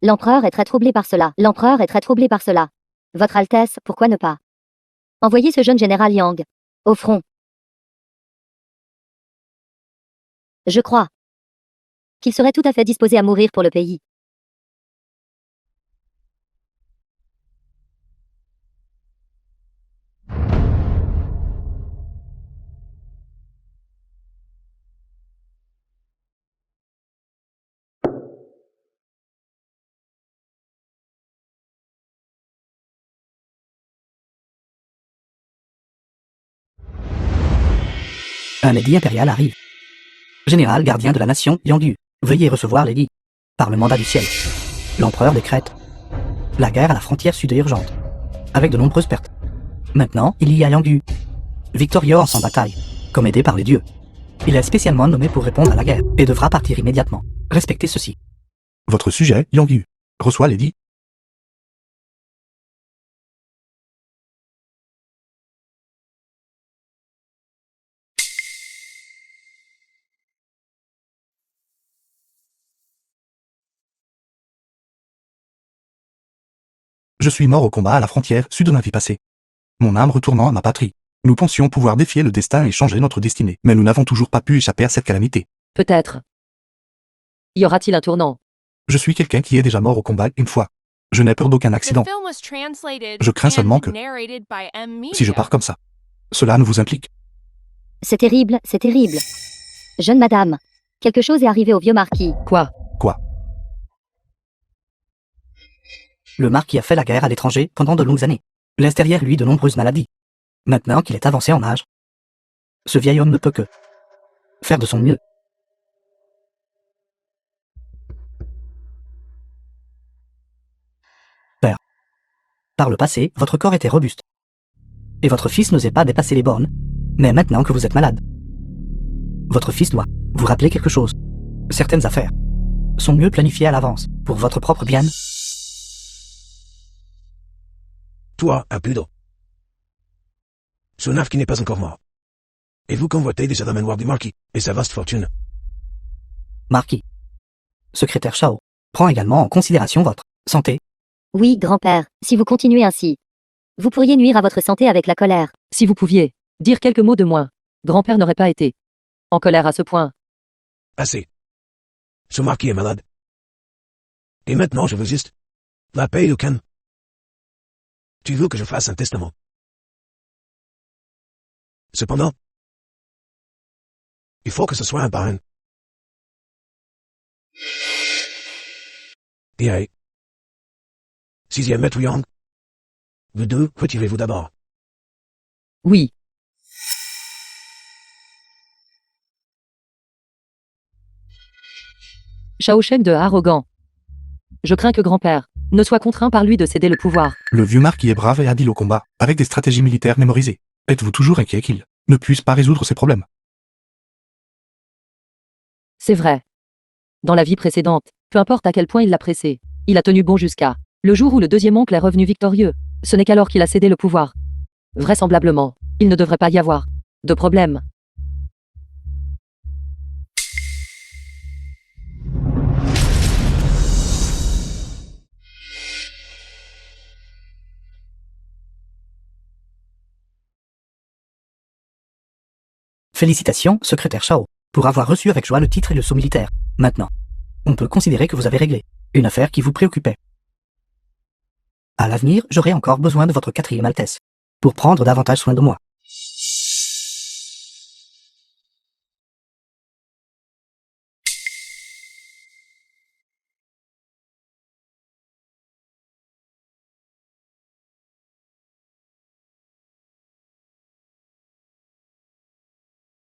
L'empereur est très troublé par cela. Votre Altesse, pourquoi ne pas envoyer ce jeune général Yang au front? Je crois qu'il serait tout à fait disposé à mourir pour le pays. Un édit impérial arrive. Général gardien de la nation Yangyu, veuillez recevoir l'édit. Par le mandat du ciel. L'empereur décrète. La guerre à la frontière sud est urgente. Avec de nombreuses pertes. Maintenant, il y a Yangyu. Victorieux en sans bataille. Comme aidé par les dieux. Il est spécialement nommé pour répondre à la guerre, et devra partir immédiatement. Respectez ceci. Votre sujet, Yangyu, reçoit l'édit. Je suis mort au combat à la frontière sud de ma vie passée. Mon âme retournant à ma patrie. Nous pensions pouvoir défier le destin et changer notre destinée, mais nous n'avons toujours pas pu échapper à cette calamité. Peut-être. Y aura-t-il un tournant? Je suis quelqu'un qui est déjà mort au combat une fois. Je n'ai peur d'aucun accident. Je crains seulement que, si je pars comme ça, cela ne vous implique. C'est terrible, c'est terrible. Jeune madame, quelque chose est arrivé au vieux marquis. Quoi? Le marquis a fait la guerre à l'étranger pendant de longues années. Laisse derrière lui de nombreuses maladies. Maintenant qu'il est avancé en âge, ce vieil homme ne peut que faire de son mieux. Père, par le passé, votre corps était robuste. Et votre fils n'osait pas dépasser les bornes. Mais maintenant que vous êtes malade, votre fils doit vous rappeler quelque chose. Certaines affaires sont mieux planifiées à l'avance, pour votre propre bien. Toi, Apudo. Sonaf qui n'est pas encore mort. Et vous convoitez déjà la mémoire du marquis, et sa vaste fortune. Marquis. Secrétaire Shao, prend également en considération votre santé. Oui, grand-père, si vous continuez ainsi, vous pourriez nuire à votre santé avec la colère. Si vous pouviez dire quelques mots de moins, grand-père n'aurait pas été en colère à ce point. Assez. Ce marquis est malade. Et maintenant je veux juste la paix au calme. Tu veux que je fasse un testament. Cependant, il faut que ce soit un par un. Et 6e maître Yang. Vous deux, retirez-vous d'abord. Oui. Shaosheng de arrogant. Je crains que grand-père ne soit contraint par lui de céder le pouvoir. Le vieux marquis est brave et habile au combat, avec des stratégies militaires mémorisées. Êtes-vous toujours inquiet qu'il ne puisse pas résoudre ses problèmes? C'est vrai. Dans la vie précédente, peu importe à quel point il l'a pressé, il a tenu bon jusqu'à le jour où le deuxième oncle est revenu victorieux. Ce n'est qu'alors qu'il a cédé le pouvoir. Vraisemblablement, il ne devrait pas y avoir de problème. Félicitations, secrétaire Shao, pour avoir reçu avec joie le titre et le sceau militaire. Maintenant, on peut considérer que vous avez réglé une affaire qui vous préoccupait. À l'avenir, j'aurai encore besoin de votre 4e Altesse, pour prendre davantage soin de moi.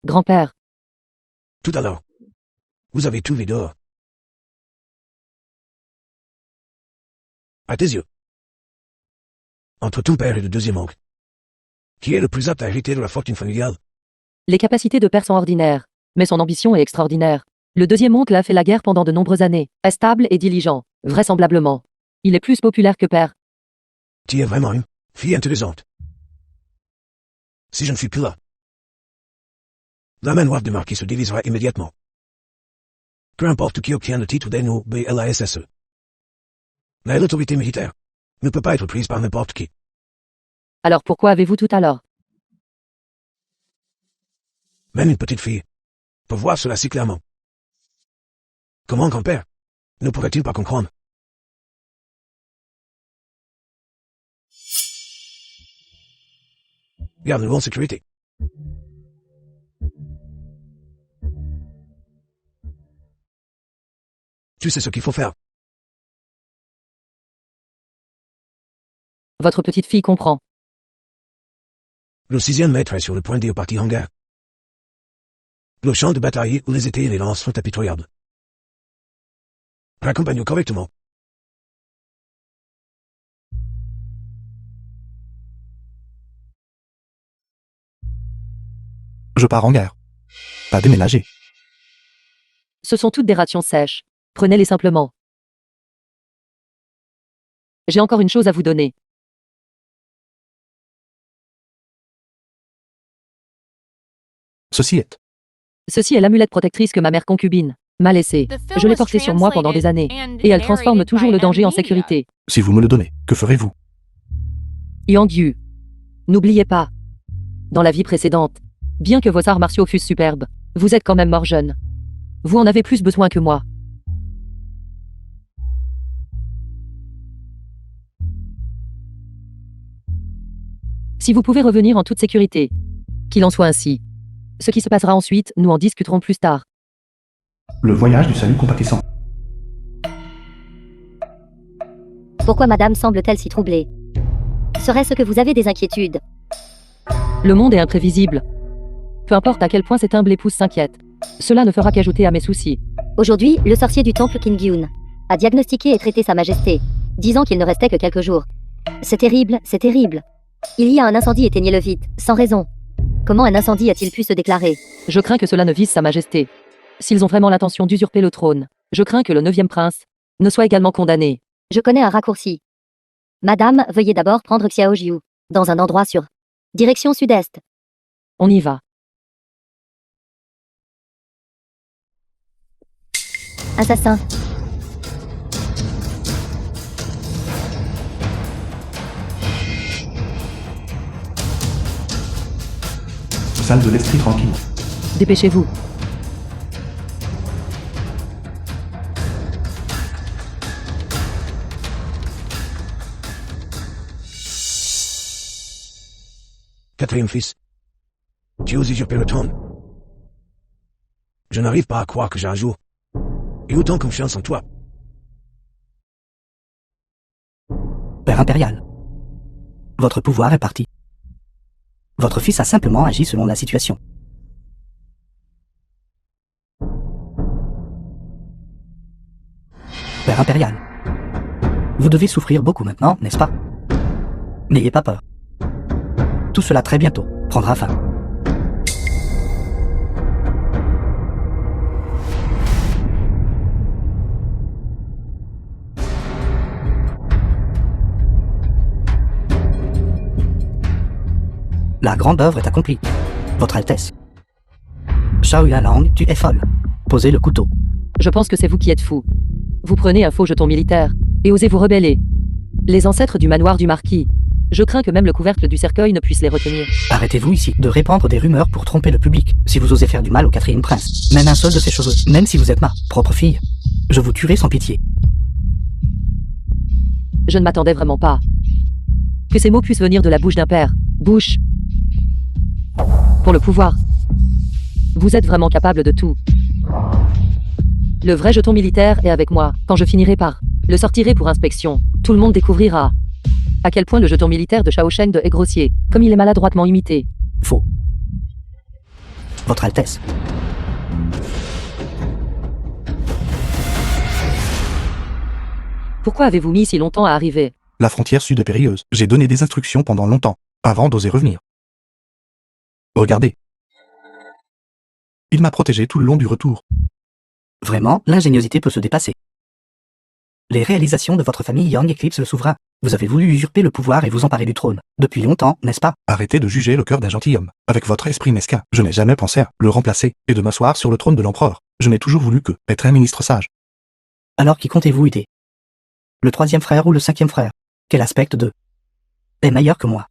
Grand-père, Tout à l'heure. Vous avez tout vu dehors. À tes yeux. Entre ton père et le deuxième oncle. Qui est le plus apte à hériter de la fortune familiale? Les capacités de père sont ordinaires, mais son ambition est extraordinaire. Le deuxième oncle a fait la guerre pendant de nombreuses années, est stable et diligent, vraisemblablement. Il est plus populaire que père. Tu es vraiment une fille intéressante. Si je ne suis plus là, la manoir du marquis se divisera immédiatement. Peu importe qui obtient le titre d'NOBLASSE. Mais l'autorité militaire ne peut pas être prise par n'importe qui. Alors pourquoi avez-vous tout alors? Même une petite fille peut voir cela si clairement. Comment grand-père ne pourrait-il pas comprendre? Garde-nous en sécurité. Tu sais ce qu'il faut faire. Votre petite fille comprend. Le 6e maître est sur le point d'y partir en guerre. Le champ de bataille où les épées et les lances sont impitoyables. Raccompagne-nous correctement. Je pars en guerre. Pas déménager. Ce sont toutes des rations sèches. Prenez-les simplement. J'ai encore une chose à vous donner. Ceci est l'amulette protectrice que ma mère concubine m'a laissée. Je l'ai portée sur moi pendant des années. Et elle transforme toujours le danger en sécurité. Si vous me le donnez, que ferez-vous? Yangyu. N'oubliez pas. Dans la vie précédente, bien que vos arts martiaux fussent superbes, vous êtes quand même mort jeune. Vous en avez plus besoin que moi. Si vous pouvez revenir en toute sécurité, qu'il en soit ainsi. Ce qui se passera ensuite, nous en discuterons plus tard. Le voyage du salut compatissant. Pourquoi madame semble-t-elle si troublée? Serait-ce que vous avez des inquiétudes? Le monde est imprévisible. Peu importe à quel point cette humble épouse s'inquiète. Cela ne fera qu'ajouter à mes soucis. Aujourd'hui, le sorcier du temple Kingyun a diagnostiqué et traité sa majesté, disant qu'il ne restait que quelques jours. C'est terrible, c'est terrible. Il y a un incendie, éteignez-le vite, sans raison. Comment un incendie a-t-il pu se déclarer? Je crains que cela ne vise sa majesté. S'ils ont vraiment l'intention d'usurper le trône, je crains que le 9e prince ne soit également condamné. Je connais un raccourci. Madame, veuillez d'abord prendre Xiaojiu, dans un endroit sûr. Direction sud-est. On y va. Assassin. Salle de l'esprit tranquille. Dépêchez-vous. Quatrième fils. Tu oses usurper le trône. Je n'arrive pas à croire que j'ai un jour eu autant confiance en toi. Père impérial. Votre pouvoir est parti. Votre fils a simplement agi selon la situation. Père impérial. Vous devez souffrir beaucoup maintenant, n'est-ce pas? N'ayez pas peur. Tout cela très bientôt prendra fin. La grande œuvre est accomplie. Votre Altesse. Shaoya Lang, tu es folle. Posez le couteau. Je pense que c'est vous qui êtes fou. Vous prenez un faux jeton militaire et osez vous rebeller. Les ancêtres du manoir du marquis. Je crains que même le couvercle du cercueil ne puisse les retenir. Arrêtez-vous ici de répandre des rumeurs pour tromper le public. Si vous osez faire du mal au 4e prince, même un seul de ses cheveux, même si vous êtes ma propre fille, je vous tuerai sans pitié. Je ne m'attendais vraiment pas que ces mots puissent venir de la bouche d'un père. Bouche. Pour le pouvoir. Vous êtes vraiment capable de tout. Le vrai jeton militaire est avec moi. Quand je finirai par le sortirai pour inspection, tout le monde découvrira à quel point le jeton militaire de Shao Sheng est grossier, comme il est maladroitement imité. Faux. Votre Altesse. Pourquoi avez-vous mis si longtemps à arriver? La frontière sud est périlleuse. J'ai donné des instructions pendant longtemps, avant d'oser revenir. Regardez. Il m'a protégé tout le long du retour. Vraiment, l'ingéniosité peut se dépasser. Les réalisations de votre famille Yang éclipsent le souverain. Vous avez voulu usurper le pouvoir et vous emparer du trône. Depuis longtemps, n'est-ce pas? Arrêtez de juger le cœur d'un gentilhomme. Avec votre esprit mesquin, je n'ai jamais pensé à le remplacer et de m'asseoir sur le trône de l'empereur. Je n'ai toujours voulu être un ministre sage. Alors qui comptez-vous aider? Le troisième frère ou le cinquième frère? Quel aspect de est meilleur que moi?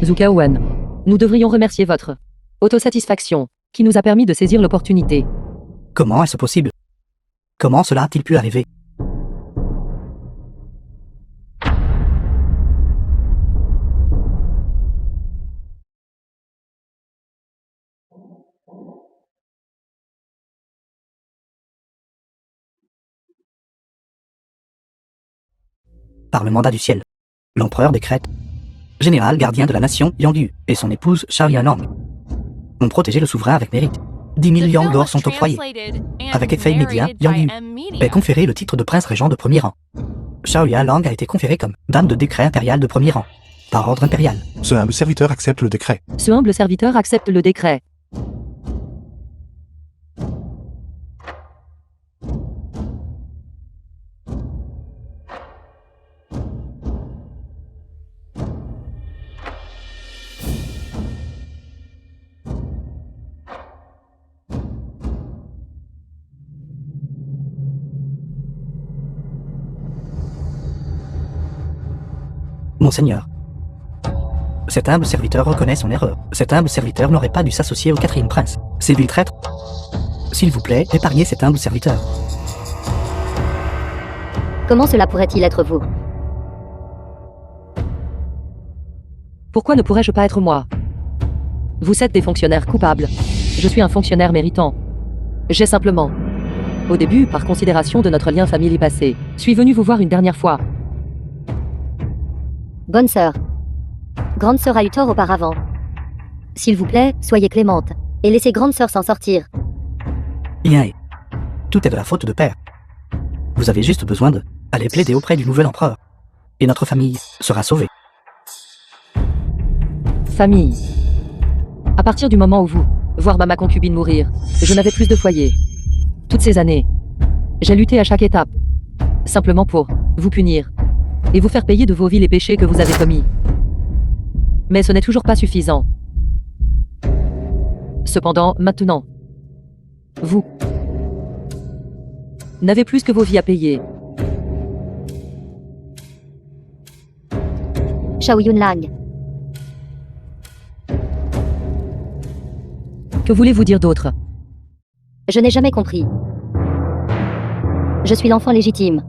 Zukaouen. Nous devrions remercier votre autosatisfaction, qui nous a permis de saisir l'opportunité. Comment est-ce possible? Comment cela a-t-il pu arriver? Par le mandat du ciel, l'empereur décrète général gardien de la nation Yang et son épouse Xiao Yanlang ont protégé le souverain avec mérite. 10 000 yang d'or sont octroyés. Avec effet immédiat, Yang Yu est conféré le titre de prince régent de premier rang. Xiao Yanlang a été conférée comme dame de décret impérial de premier rang, par ordre impérial. Ce humble serviteur accepte le décret. Ce humble serviteur accepte le décret. Monseigneur. Cet humble serviteur reconnaît son erreur. Cet humble serviteur n'aurait pas dû s'associer au quatrième prince. C'est vil traître. S'il vous plaît, épargnez cet humble serviteur. Comment cela pourrait-il être vous? Pourquoi ne pourrais-je pas être moi? Vous êtes des fonctionnaires coupables. Je suis un fonctionnaire méritant. J'ai simplement, au début, par considération de notre lien familier passé, suis venu vous voir une dernière fois. Bonne sœur. Grande sœur a eu tort auparavant. S'il vous plaît, soyez clémente. Et laissez grande sœur s'en sortir. Bien et tout est de la faute de père. Vous avez juste besoin de aller plaider auprès du nouvel empereur. Et notre famille sera sauvée. Famille. À partir du moment où vous, voir ma concubine mourir, je n'avais plus de foyer. Toutes ces années, j'ai lutté à chaque étape. Simplement pour vous punir. Et vous faire payer de vos vies les péchés que vous avez commis. Mais ce n'est toujours pas suffisant. Cependant, maintenant, vous n'avez plus que vos vies à payer. Xiao Yunlang. Que voulez-vous dire d'autre? Je n'ai jamais compris. Je suis l'enfant légitime.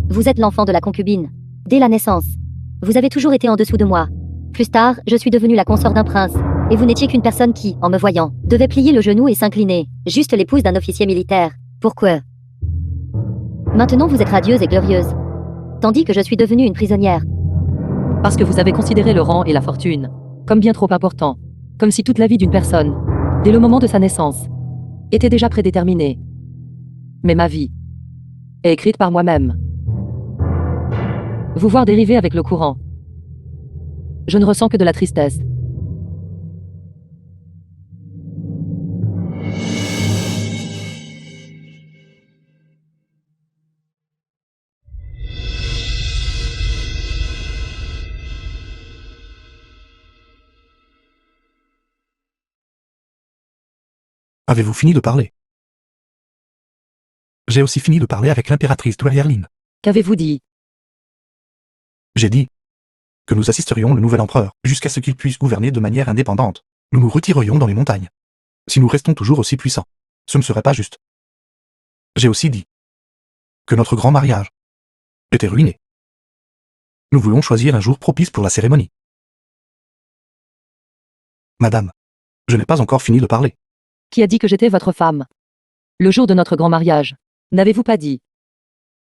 Vous êtes l'enfant de la concubine. Dès la naissance. Vous avez toujours été en dessous de moi. Plus tard, je suis devenue la consort d'un prince. Et vous n'étiez qu'une personne qui, en me voyant, devait plier le genou et s'incliner. Juste l'épouse d'un officier militaire. Pourquoi? Maintenant vous êtes radieuse et glorieuse. Tandis que je suis devenue une prisonnière. Parce que vous avez considéré le rang et la fortune comme bien trop importants. Comme si toute la vie d'une personne, dès le moment de sa naissance, était déjà prédéterminée. Mais ma vie est écrite par moi-même. Vous voir dériver avec le courant. Je ne ressens que de la tristesse. Avez-vous fini de parler? J'ai aussi fini de parler avec l'impératrice Douerierline. Qu'avez-vous dit? J'ai dit que nous assisterions le nouvel empereur jusqu'à ce qu'il puisse gouverner de manière indépendante. Nous nous retirerions dans les montagnes. Si nous restons toujours aussi puissants, ce ne serait pas juste. J'ai aussi dit que notre grand mariage était ruiné. Nous voulons choisir un jour propice pour la cérémonie. Madame, je n'ai pas encore fini de parler. Qui a dit que j'étais votre femme? Le jour de notre grand mariage, n'avez-vous pas dit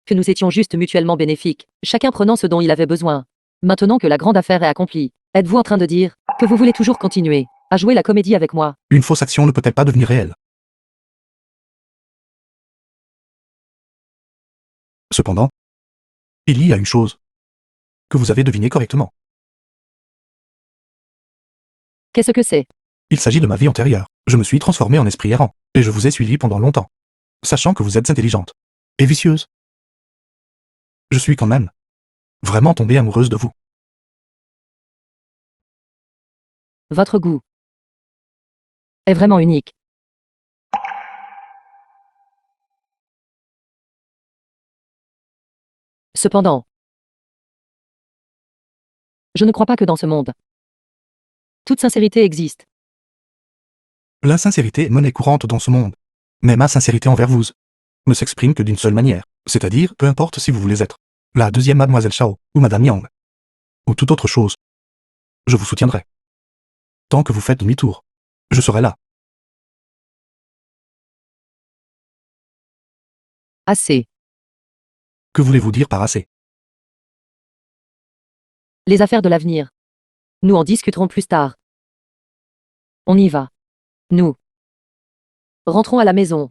que nous étions juste mutuellement bénéfiques, chacun prenant ce dont il avait besoin? Maintenant que la grande affaire est accomplie, êtes-vous en train de dire que vous voulez toujours continuer à jouer la comédie avec moi? Une fausse action ne peut-elle pas devenir réelle? Cependant, il y a une chose que vous avez devinée correctement. Qu'est-ce que c'est? Il s'agit de ma vie antérieure. Je me suis transformé en esprit errant, et je vous ai suivi pendant longtemps, sachant que vous êtes intelligente et vicieuse. Je suis quand même vraiment tombée amoureuse de vous. Votre goût est vraiment unique. Cependant, je ne crois pas que dans ce monde, toute sincérité existe. La sincérité est monnaie courante dans ce monde. Mais ma sincérité envers vous ne s'exprime que d'une seule manière, c'est-à-dire peu importe si vous voulez être la deuxième mademoiselle Shao, ou madame Yang, ou toute autre chose. Je vous soutiendrai. Tant que vous faites demi-tour, je serai là. Assez. Que voulez-vous dire par assez? Les affaires de l'avenir. Nous en discuterons plus tard. On y va. Nous rentrons à la maison.